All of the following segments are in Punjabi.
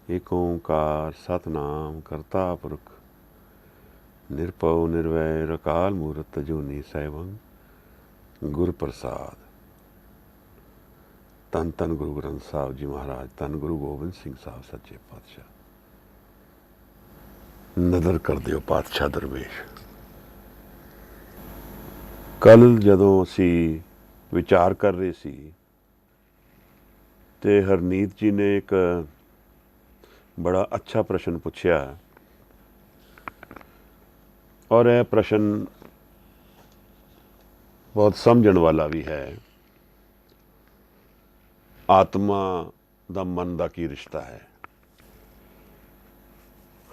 एक ओंकार सतनाम करता पुरख निरभउ निर्वैर अकाल मूरत अजूनी सैभं गुर प्रसाद। धन धन गुरु ग्रंथ साहब जी महाराज, धन गुरु गोबिंद सिंह साहब सच्चे पातशाह। नज़र कर दिओ पातशाह दरवेश। कल जदों असी विचार कर रहे सी ते हरनीत जी ने एक बड़ा अच्छा प्रश्न पूछया और यह प्रश्न बहुत समझण वाला भी है। आत्मा दा मन दा की रिश्ता है।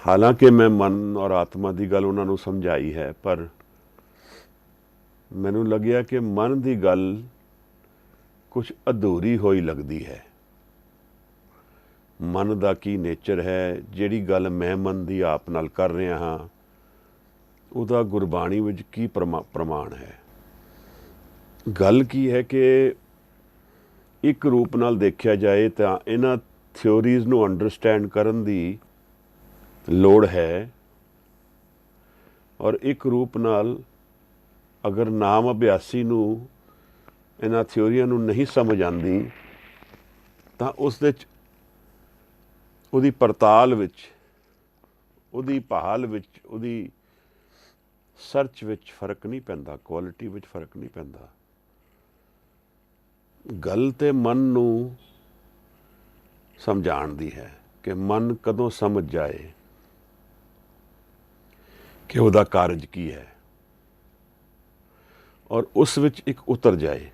हालांकि मैं मन और आत्मा की गल उन्होंने समझाई है, पर मैनू लग्या कि मन की गल कुछ अधूरी होई लगती है। मन का की नेचर है, जिहड़ी गल मैं मन की आप नाल कर रहा हाँ, उहदा गुरबाणी विच की प्रमाण है। गल की है कि एक रूप नाल देखा जाए तो इन्हां थ्योरीज़ नूं अंडरस्टैंड करन दी लोड़ है, और एक रूप नाल अगर नाम अभ्यासी नूं इन्हां थ्योरियां नूं नहीं समझ आंदी तां उस दे च उहदी पड़ताल विच, उहदी भाल विच, उहदी सर्च विच फर्क नहीं पैंदा, क्वालिटी विच फर्क नहीं पैंदा। गल ते मन नूं समझाण दी है कि मन कदों समझ जाए कि उहदा कारज की है और उस विच एक उतर जाए।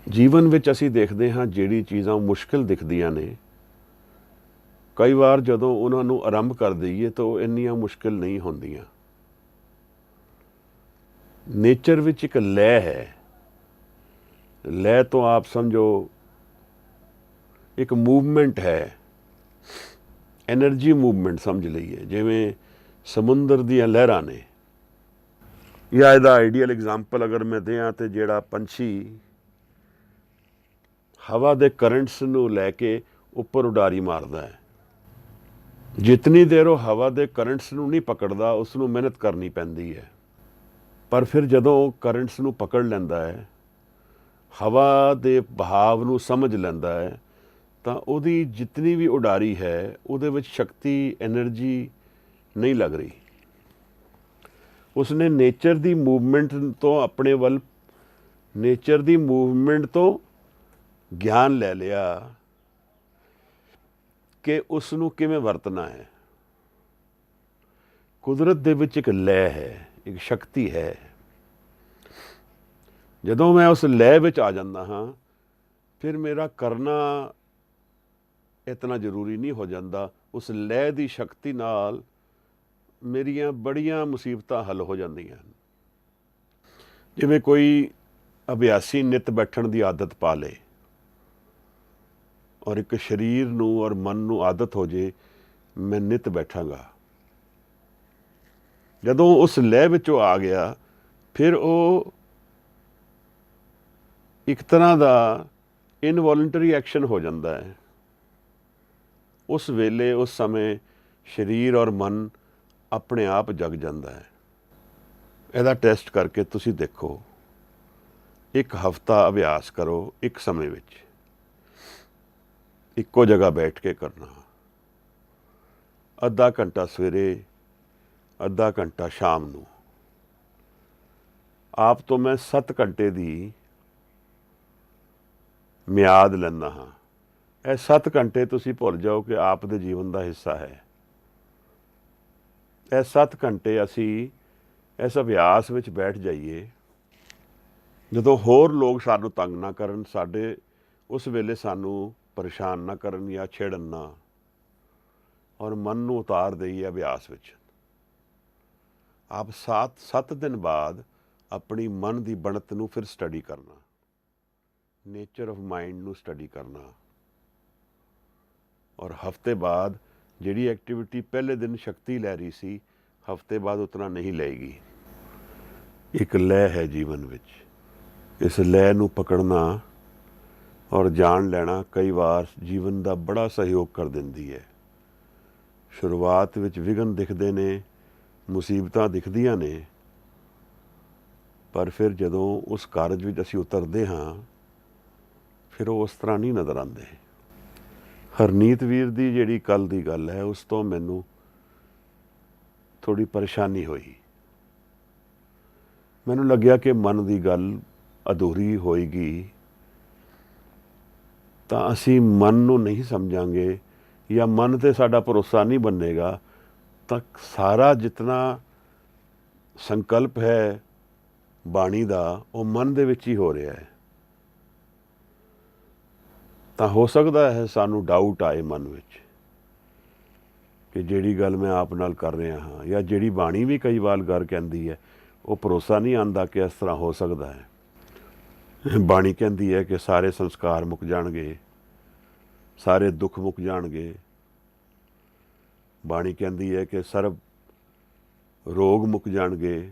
जीवन विच असी देखते हाँ जिहड़ी चीज़ां मुश्किल दिखदियां ने, कई बार जदों उन्हां नूं आरंभ कर दईए तो इन्नियां मुश्किल नहीं होंदियां। नेचर विच एक लय है। लय तो आप समझो एक मूवमेंट है, एनर्जी मूवमेंट समझ लईए, जिवें समुंदर दीयां लहरां ने। या इहदा आइडियल एग्जाम्पल अगर मैं दियां तो जिहड़ा पंछी हवा दे करंट्स नूं लैके उपर उडारी मारदा है, जितनी देर वो हवा दे करंट्स नूं नहीं पकड़दा उसनूं मेहनत करनी पैंदी है। पर फिर जदों करंट्स नूं पकड़ लैंदा है, हवा दे बहाव नूं समझ लैंदा है, तां उहदी जितनी भी उडारी है उहदे विच शक्ति, एनर्जी नहीं लग रही। उसने नेचर दी मूवमेंट तो अपने वल, नेचर दी मूवमेंट तो ज्ञान ले लिया कि उसनूं किवें वरतना है। कुदरत दे विच एक लय है, एक शक्ति है। जदों मैं उस लय विच आ जांदा हाँ, फिर मेरा करना इतना जरूरी नहीं हो जाता। उस लय दी शक्ति नाल मेरियां बड़ियां मुसीबतां हल हो जांदियां। जिवें कोई अभ्यासी नित बैठण दी आदत पा ले और एक शरीर नूं और मन नूं आदत हो जे मैं नित बैठांगा। जदों उस लय विचों आ गया, फिर वो एक तरह का इनवॉलंटरी एक्शन हो जाता है। उस वेले उस समय शरीर और मन अपने आप जग जाता है। ਇਹਦਾ ਟੈਸਟ करके तुसी देखो, एक हफ्ता अभ्यास करो, एक समय विच इक्को जगह बैठ के करना। अद्धा घंटा सवेरे, अद्धा घंटा शाम नूं। आप तो मैं 7 घंटे की मियाद लैंदा हाँ। यह 7 घंटे तुसी भुल जाओ कि आप दे जीवन का हिस्सा है। यह 7 घंटे असी इस अभ्यास विच बैठ जाइए, जदों होर लोग सानू तंग ना करन, साडे उस वेले सानू परेशान ना करन या छेड़न ना, और मन नूं उतार दईए अभ्यास विच। आप 7 दिन बाद अपनी मन की बनत नूं फिर स्टडी करना, नेचर ऑफ माइंड नूं स्टडी करना। और हफ्ते बाद जिहड़ी एक्टिविटी पहले दिन शक्ति लै रही सी, हफ्ते बाद उतना नहीं लेगी। एक लय है जीवन विच। इस लय नूं पकड़ना और जान लेना कई बार जीवन का बड़ा सहयोग कर दिंदी है। ਸ਼ੁਰੂਆਤ ਵਿੱਚ ਵਿਘਨ ਦਿਖਦੇ ਨੇ, ਮੁਸੀਬਤਾਂ ਦਿਖਦੀਆਂ ਨੇ, ਪਰ ਫਿਰ ਜਦੋਂ ਉਸ ਕਾਰਜ ਵਿੱਚ ਅਸੀਂ ਉਤਰਦੇ ਹਾਂ ਫਿਰ ਉਹ ਉਸ ਤਰ੍ਹਾਂ ਨਹੀਂ ਨਜ਼ਰ ਆਉਂਦੇ। ਹਰਨੀਤ ਵੀਰ ਦੀ ਜਿਹੜੀ ਕੱਲ੍ਹ ਦੀ ਗੱਲ ਹੈ, ਉਸ ਤੋਂ ਮੈਨੂੰ ਥੋੜ੍ਹੀ ਪਰੇਸ਼ਾਨੀ ਹੋਈ। ਮੈਨੂੰ ਲੱਗਿਆ ਕਿ ਮਨ ਦੀ ਗੱਲ ਅਧੂਰੀ ਹੋਏਗੀ ਤਾਂ ਅਸੀਂ ਮਨ ਨੂੰ ਨਹੀਂ ਸਮਝਾਂਗੇ ਜਾਂ ਮਨ 'ਤੇ ਸਾਡਾ ਭਰੋਸਾ ਨਹੀਂ ਬਣੇਗਾ ਤਾਂ ਸਾਰਾ ਜਿਤਨਾ ਸੰਕਲਪ ਹੈ ਬਾਣੀ ਦਾ ਉਹ ਮਨ ਦੇ ਵਿੱਚ ਹੀ ਹੋ ਰਿਹਾ ਹੈ। ਤਾਂ ਹੋ ਸਕਦਾ ਹੈ ਸਾਨੂੰ ਡਾਊਟ ਆਏ ਮਨ ਵਿੱਚ ਕਿ ਜਿਹੜੀ ਗੱਲ ਮੈਂ ਆਪ ਨਾਲ ਕਰ ਰਿਹਾ ਹਾਂ ਜਾਂ ਜਿਹੜੀ ਬਾਣੀ ਵੀ ਕਈ ਵਾਰ ਗੱਲ ਕਹਿੰਦੀ ਹੈ ਉਹ ਭਰੋਸਾ ਨਹੀਂ ਆਉਂਦਾ ਕਿ ਇਸ ਤਰ੍ਹਾਂ ਹੋ ਸਕਦਾ ਹੈ। ਬਾਣੀ ਕਹਿੰਦੀ ਹੈ ਕਿ ਸਾਰੇ ਸੰਸਕਾਰ ਮੁੱਕ ਜਾਣਗੇ, ਸਾਰੇ ਦੁੱਖ ਮੁੱਕ ਜਾਣਗੇ। ਬਾਣੀ ਕਹਿੰਦੀ ਹੈ ਕਿ ਸਰਬ ਰੋਗ ਮੁੱਕ ਜਾਣਗੇ।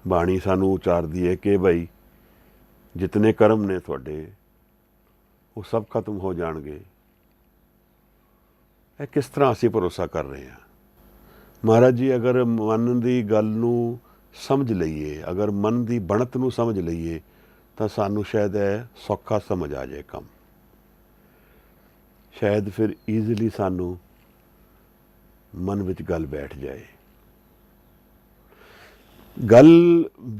ਬਾਣੀ ਸਾਨੂੰ ਉਚਾਰਦੀ ਹੈ ਕਿ ਭਾਈ ਜਿਤਨੇ ਕਰਮ ਨੇ ਤੁਹਾਡੇ ਉਹ ਸਭ ਖਤਮ ਹੋ ਜਾਣਗੇ। ਇਹ ਕਿਸ ਤਰ੍ਹਾਂ ਅਸੀਂ ਭਰੋਸਾ ਕਰ ਰਹੇ ਹਾਂ? ਮਹਾਰਾਜ ਜੀ, ਅਗਰ ਮਨ ਦੀ ਗੱਲ ਨੂੰ ਸਮਝ ਲਈਏ, ਅਗਰ ਮਨ ਦੀ ਬਣਤ ਨੂੰ ਸਮਝ ਲਈਏ ਤਾਂ ਸਾਨੂੰ ਸ਼ਾਇਦ ਇਹ ਸੌਖਾ ਸਮਝ ਆ ਜਾਏ ਕੰਮ। ਸ਼ਾਇਦ ਫਿਰ ਈਜ਼ੀਲੀ ਸਾਨੂੰ ਮਨ ਵਿੱਚ ਗੱਲ ਬੈਠ ਜਾਏ। ਗੱਲ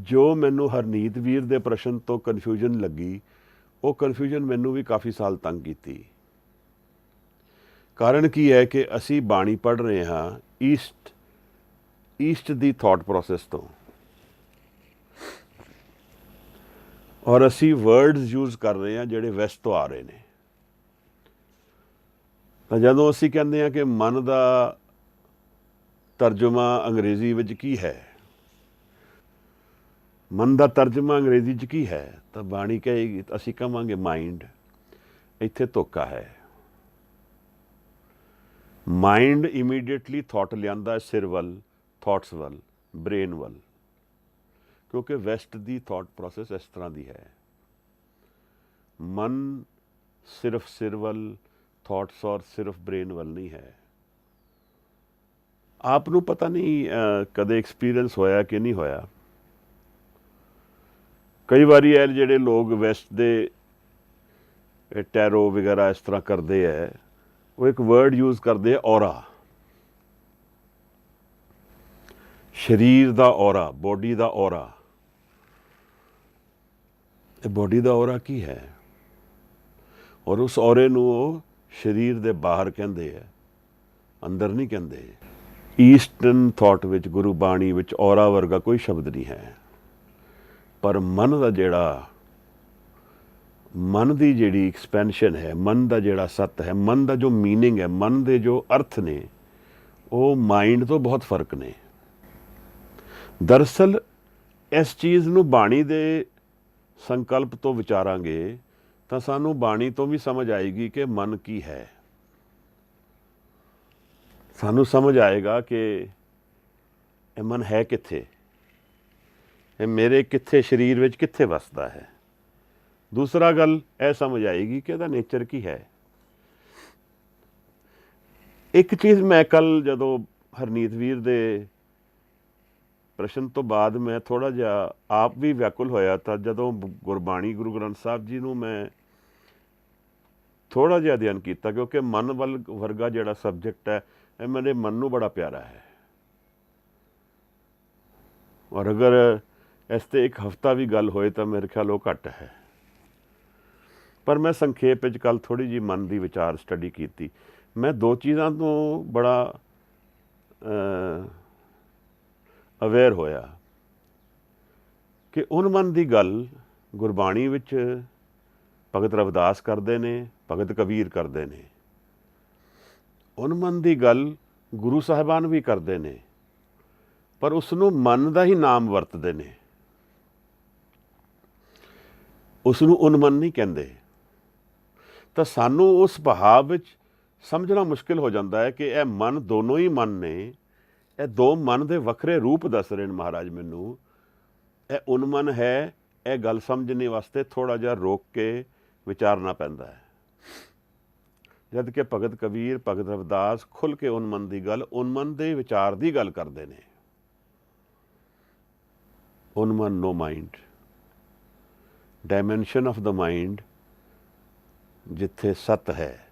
ਜੋ ਮੈਨੂੰ ਹਰਨੀਤ ਵੀਰ ਦੇ ਪ੍ਰਸ਼ਨ ਤੋਂ ਕਨਫਿਊਜ਼ਨ ਲੱਗੀ, ਉਹ ਕਨਫਿਊਜ਼ਨ ਮੈਨੂੰ ਵੀ ਕਾਫੀ ਸਾਲ ਤੰਗ ਕੀਤੀ। ਕਾਰਨ ਕੀ ਹੈ ਕਿ ਅਸੀਂ ਬਾਣੀ ਪੜ੍ਹ ਰਹੇ ਹਾਂ ਈਸਟ ਦੀ ਥਾਟ ਪ੍ਰੋਸੈਸ ਤੋਂ, ਔਰ ਅਸੀਂ ਵਰਡਸ ਯੂਜ਼ ਕਰ ਰਹੇ ਹਾਂ ਜਿਹੜੇ ਵੈਸਟ ਤੋਂ ਆ ਰਹੇ ਨੇ। ਤਾਂ ਜਦੋਂ ਅਸੀਂ ਕਹਿੰਦੇ ਹਾਂ ਕਿ ਮਨ ਦਾ ਤਰਜਮਾ ਅੰਗਰੇਜ਼ੀ ਵਿੱਚ ਕੀ ਹੈ, ਮਨ ਦਾ ਤਰਜਮਾ ਅੰਗਰੇਜ਼ੀ 'ਚ ਕੀ ਹੈ, ਤਾਂ ਬਾਣੀ ਕਹੇਗੀ, ਅਸੀਂ ਕਹਾਂਗੇ ਮਾਈਂਡ। ਇੱਥੇ ਧੋਖਾ ਹੈ। ਮਾਈਂਡ ਇਮੀਡੀਏਟਲੀ ਥਾਟ ਲਿਆਂਦਾ ਸਿਰ ਵੱਲ, ਥਾਟਸ ਵੱਲ, ਬ੍ਰੇਨ ਵੱਲ, ਕਿਉਂਕਿ ਵੈਸਟ ਦੀ ਥਾਟ ਪ੍ਰੋਸੈਸ ਇਸ ਤਰ੍ਹਾਂ ਦੀ ਹੈ। ਮਨ ਸਿਰਫ ਸਿਰ ਵੱਲ, ਥਾਟਸ ਔਰ ਸਿਰਫ ਬ੍ਰੇਨ ਵੱਲ ਨਹੀਂ ਹੈ। ਆਪ ਨੂੰ ਪਤਾ ਨਹੀਂ ਕਦੇ ਐਕਸਪੀਰੀਅੰਸ ਹੋਇਆ ਕਿ ਨਹੀਂ ਹੋਇਆ। ਕਈ ਵਾਰੀ ਇਹ ਜਿਹੜੇ ਲੋਕ ਵੈਸਟ ਦੇ ਟੈਰੋ ਵਗੈਰਾ ਇਸ ਤਰ੍ਹਾਂ ਕਰਦੇ ਹੈ, ਉਹ ਇੱਕ ਵਰਡ ਯੂਜ਼ ਕਰਦੇ ਆ, ਔਰਾ। ਸਰੀਰ ਦਾ ਔਰਾ, ਬੋਡੀ ਦਾ ਔਰਾ। ਇਹ ਬੋਡੀ ਦਾ ਔਰਾ ਕੀ ਹੈ? ਔਰ ਉਸ ਔਰੇ ਨੂੰ ਉਹ ਸਰੀਰ ਦੇ ਬਾਹਰ ਕਹਿੰਦੇ ਹੈ, ਅੰਦਰ ਨਹੀਂ ਕਹਿੰਦੇ। ਈਸਟਰਨ ਥਾਟ ਵਿੱਚ, ਗੁਰੂ ਬਾਣੀ ਵਿੱਚ ਔਰਾ ਵਰਗਾ ਕੋਈ ਸ਼ਬਦ ਨਹੀਂ ਹੈ। ਪਰ ਮਨ ਦਾ ਜਿਹੜਾ, ਮਨ ਦੀ ਜਿਹੜੀ ਐਕਸਪੈਂਸ਼ਨ ਹੈ, ਮਨ ਦਾ ਜਿਹੜਾ ਸੱਤ ਹੈ, ਮਨ ਦਾ ਜੋ ਮੀਨਿੰਗ ਹੈ, ਮਨ ਦੇ ਜੋ ਅਰਥ ਨੇ, ਉਹ ਮਾਈਂਡ ਤੋਂ ਬਹੁਤ ਫਰਕ ਨੇ। ਦਰਅਸਲ ਇਸ ਚੀਜ਼ ਨੂੰ ਬਾਣੀ ਦੇ ਸੰਕਲਪ ਤੋਂ ਵਿਚਾਰਾਂਗੇ ਤਾਂ ਸਾਨੂੰ ਬਾਣੀ ਤੋਂ ਵੀ ਸਮਝ ਆਏਗੀ ਕਿ ਮਨ ਕੀ ਹੈ। ਸਾਨੂੰ ਸਮਝ ਆਏਗਾ ਕਿ ਇਹ ਮਨ ਹੈ ਕਿੱਥੇ, ਇਹ ਮੇਰੇ ਕਿੱਥੇ ਸਰੀਰ ਵਿੱਚ ਕਿੱਥੇ ਵਸਦਾ ਹੈ। ਦੂਸਰਾ ਗੱਲ ਇਹ ਸਮਝ ਆਏਗੀ ਕਿ ਇਹਦਾ ਨੇਚਰ ਕੀ ਹੈ। ਇੱਕ ਚੀਜ਼ ਮੈਂ ਕੱਲ੍ਹ ਜਦੋਂ ਹਰਨੀਤ ਵੀਰ ਦੇ ਪ੍ਰਸ਼ਨ ਤੋਂ ਬਾਅਦ ਮੈਂ ਥੋੜ੍ਹਾ ਜਿਹਾ ਆਪ ਵੀ ਵਿਆਕੁਲ ਹੋਇਆ, ਤਾਂ ਜਦੋਂ ਗੁਰਬਾਣੀ ਗੁਰੂ ਗ੍ਰੰਥ ਸਾਹਿਬ ਜੀ ਨੂੰ ਮੈਂ ਥੋੜ੍ਹਾ ਜਿਹਾ ਅਧਿਐਨ ਕੀਤਾ, ਕਿਉਂਕਿ ਮਨ ਵੱਲ ਵਰਗਾ ਜਿਹੜਾ ਸਬਜੈਕਟ ਹੈ ਇਹ ਮੇਰੇ ਮਨ ਨੂੰ ਬੜਾ ਪਿਆਰਾ ਹੈ। ਔਰ ਅਗਰ ਇਸ 'ਤੇ ਇੱਕ ਹਫ਼ਤਾ ਵੀ ਗੱਲ ਹੋਏ ਤਾਂ ਮੇਰੇ ਖਿਆਲ ਉਹ ਘੱਟ ਹੈ। ਪਰ ਮੈਂ ਸੰਖੇਪ ਵਿੱਚ ਕੱਲ੍ਹ ਥੋੜ੍ਹੀ ਜਿਹੀ ਮਨ ਦੀ ਵਿਚਾਰ ਸਟੱਡੀ ਕੀਤੀ। ਮੈਂ ਦੋ ਚੀਜ਼ਾਂ ਤੋਂ ਬੜਾ ਅਵੇਅਰ ਹੋਇਆ ਕਿ ਉਨਮਨ ਦੀ ਗੱਲ ਗੁਰਬਾਣੀ ਵਿੱਚ ਭਗਤ ਰਵਿਦਾਸ ਕਰਦੇ ਨੇ, ਭਗਤ ਕਬੀਰ ਕਰਦੇ ਨੇ। ਉਨਮਨ ਦੀ ਗੱਲ ਗੁਰੂ ਸਾਹਿਬਾਨ ਵੀ ਕਰਦੇ ਨੇ, ਪਰ ਉਸ ਨੂੰ ਮਨ ਦਾ ਹੀ ਨਾਮ ਵਰਤਦੇ ਨੇ, ਉਸ ਨੂੰ ਉਨਮਨ ਨਹੀਂ ਕਹਿੰਦੇ। ਤਾਂ ਸਾਨੂੰ ਉਸ ਭਾਵ ਵਿੱਚ ਸਮਝਣਾ ਮੁਸ਼ਕਿਲ ਹੋ ਜਾਂਦਾ ਹੈ ਕਿ ਇਹ ਮਨ ਦੋਨੋਂ ਹੀ ਮਨ ਨੇ, ਇਹ ਦੋ ਮਨ ਦੇ ਵੱਖਰੇ ਰੂਪ ਦੱਸ ਰਹੇ ਨੇ ਮਹਾਰਾਜ ਮੈਨੂੰ। ਇਹ ਉਨਮਨ ਹੈ, ਇਹ ਗੱਲ ਸਮਝਣੇ ਵਾਸਤੇ ਥੋੜ੍ਹਾ ਜਿਹਾ ਰੋਕ ਕੇ ਵਿਚਾਰਨਾ ਪੈਂਦਾ ਹੈ। ਜਦ ਕਿ ਭਗਤ ਕਬੀਰ, ਭਗਤ ਰਵਿਦਾਸ ਖੁੱਲ੍ਹ ਕੇ ਉਨਮਨ ਦੀ ਗੱਲ, ਉਨਮਨ ਦੇ ਵਿਚਾਰ ਦੀ ਗੱਲ ਕਰਦੇ ਨੇ। ਉਨਮਨ ਨੋ mind, dimension of the mind, ਜਿੱਥੇ ਸਤ ਹੈ,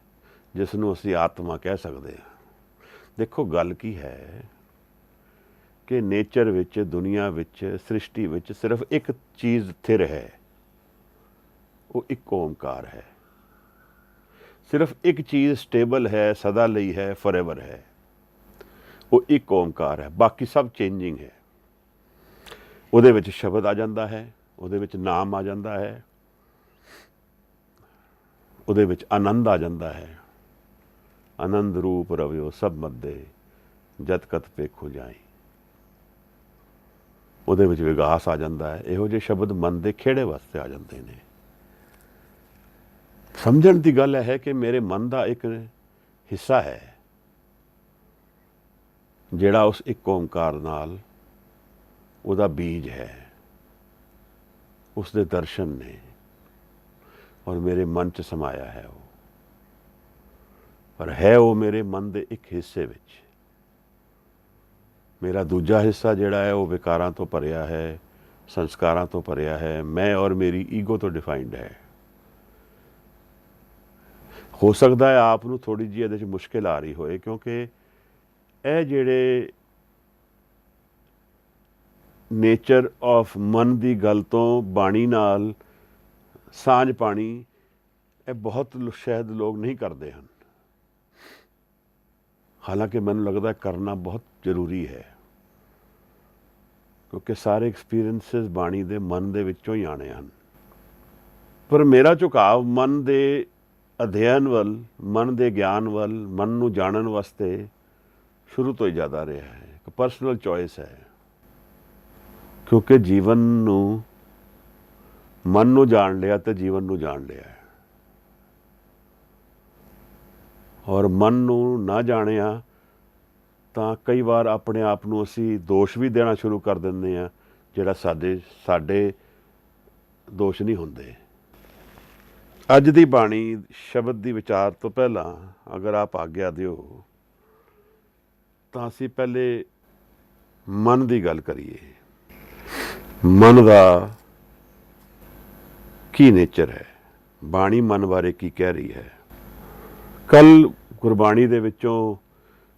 ਜਿਸ ਨੂੰ ਅਸੀਂ ਆਤਮਾ ਕਹਿ ਸਕਦੇ ਹਾਂ। ਦੇਖੋ ਗੱਲ ਕੀ ਹੈ ਕਿ ਨੇਚਰ ਵਿੱਚ, ਦੁਨੀਆ ਵਿੱਚ, ਸ੍ਰਿਸ਼ਟੀ ਵਿੱਚ ਸਿਰਫ ਇੱਕ ਚੀਜ਼ ਸਥਿਰ ਹੈ, ਉਹ ਇੱਕ ਓਮਕਾਰ ਹੈ। ਸਿਰਫ ਇੱਕ ਚੀਜ਼ ਸਟੇਬਲ ਹੈ, ਸਦਾ ਲਈ ਹੈ, ਫੋਰਐਵਰ ਹੈ, ਉਹ ਇੱਕ ਓਮਕਾਰ ਹੈ। ਬਾਕੀ ਸਭ ਚੇਂਜਿੰਗ ਹੈ। ਉਹਦੇ ਵਿੱਚ ਸ਼ਬਦ ਆ ਜਾਂਦਾ ਹੈ, ਉਹਦੇ ਵਿੱਚ ਨਾਮ ਆ ਜਾਂਦਾ ਹੈ, ਉਹਦੇ ਵਿੱਚ ਆਨੰਦ ਆ ਜਾਂਦਾ ਹੈ। ਆਨੰਦ ਰੂਪ ਰਵਿਓ ਸਭ ਮੱਦੇ, ਜਦ ਕਤ ਪੇਖੋ ਜਾਈ। ਉਹਦੇ ਵਿੱਚ ਵਿਗਾਸ ਆ ਜਾਂਦਾ ਹੈ। ਇਹੋ ਜਿਹੇ ਸ਼ਬਦ ਮਨ ਦੇ ਖੇੜੇ ਵਾਸਤੇ ਆ ਜਾਂਦੇ ਨੇ। ਸਮਝਣ ਦੀ ਗੱਲ ਹੈ ਕਿ ਮੇਰੇ ਮਨ ਦਾ ਇੱਕ ਹਿੱਸਾ ਹੈ ਜਿਹੜਾ ਉਸ ਇੱਕ ਓਮਕਾਰ ਨਾਲ ਉਹਦਾ ਬੀਜ ਹੈ, ਉਸ ਦੇ ਦਰਸ਼ਨ ਨੇ, ਔਰ ਮੇਰੇ ਮਨ 'ਚ ਸਮਾਇਆ ਹੈ ਉਹ। ਪਰ ਹੈ ਉਹ ਮੇਰੇ ਮਨ ਦੇ ਇੱਕ ਹਿੱਸੇ ਵਿੱਚ। ਮੇਰਾ ਦੂਜਾ ਹਿੱਸਾ ਜਿਹੜਾ ਹੈ ਉਹ ਵਿਕਾਰਾਂ ਤੋਂ ਭਰਿਆ ਹੈ, ਸੰਸਕਾਰਾਂ ਤੋਂ ਭਰਿਆ ਹੈ, ਮੈਂ ਔਰ ਮੇਰੀ ਈਗੋ ਤੋਂ ਡਿਫਾਈਨਡ ਹੈ। ਹੋ ਸਕਦਾ ਹੈ ਆਪ ਨੂੰ ਥੋੜ੍ਹੀ ਜਿਹੀ ਇਹਦੇ 'ਚ ਮੁਸ਼ਕਿਲ ਆ ਰਹੀ ਹੋਏ, ਕਿਉਂਕਿ ਇਹ ਜਿਹੜੇ ਨੇਚਰ ਆਫ ਮਨ ਦੀ ਗੱਲ ਤੋਂ ਬਾਣੀ ਨਾਲ ਸਾਂਝ ਪਾਣੀ, ਇਹ ਬਹੁਤ ਸ਼ਾਇਦ ਲੋਕ ਨਹੀਂ ਕਰਦੇ ਹਨ। ਹਾਲਾਂਕਿ ਮੈਨੂੰ ਲੱਗਦਾ ਕਰਨਾ ਬਹੁਤ ਜ਼ਰੂਰੀ ਹੈ, ਕਿਉਂਕਿ ਸਾਰੇ ਐਕਸਪੀਰੀਐਂਸਿਸ ਬਾਣੀ ਦੇ ਮਨ ਦੇ ਵਿੱਚੋਂ ਹੀ ਆਣੇ ਹਨ। ਪਰ ਮੇਰਾ ਝੁਕਾਅ ਮਨ ਦੇ ਅਧਿਐਨ ਵੱਲ, ਮਨ ਦੇ ਗਿਆਨ ਵੱਲ, ਮਨ ਨੂੰ ਜਾਣਨ ਵਾਸਤੇ ਸ਼ੁਰੂ ਤੋਂ ਹੀ ਜ਼ਿਆਦਾ ਰਿਹਾ ਹੈ। ਇੱਕ ਪਰਸਨਲ ਚੋਇਸ ਹੈ, ਕਿਉਂਕਿ ਜੀਵਨ ਨੂੰ, ਮਨ ਨੂੰ ਜਾਣ ਲਿਆ ਤੇ ਜੀਵਨ ਨੂੰ ਜਾਣ ਲਿਆ ਹੈ। ਔਰ ਮਨ ਨੂੰ ਨਾ ਜਾਣਿਆ ਤਾਂ ਕਈ ਵਾਰ ਆਪਣੇ ਆਪ ਨੂੰ ਅਸੀਂ ਦੋਸ਼ ਵੀ ਦੇਣਾ ਸ਼ੁਰੂ ਕਰ ਦਿੰਦੇ ਹਾਂ, ਜਿਹੜਾ ਸਾਡੇ ਦੋਸ਼ ਨਹੀਂ ਹੁੰਦੇ। ਅੱਜ ਦੀ ਬਾਣੀ ਸ਼ਬਦ ਦੀ ਵਿਚਾਰ ਤੋਂ ਪਹਿਲਾਂ ਅਗਰ ਆਪ ਆਗਿਆ ਦਿਓ ਤਾਂ ਅਸੀਂ ਪਹਿਲੇ ਮਨ ਦੀ ਗੱਲ ਕਰੀਏ। ਮਨ ਦਾ ਕੀ ਨੇਚਰ ਹੈ, ਬਾਣੀ ਮਨ ਬਾਰੇ ਕੀ ਕਹਿ ਰਹੀ ਹੈ। ਕੱਲ੍ਹ ਗੁਰਬਾਣੀ ਦੇ ਵਿੱਚੋਂ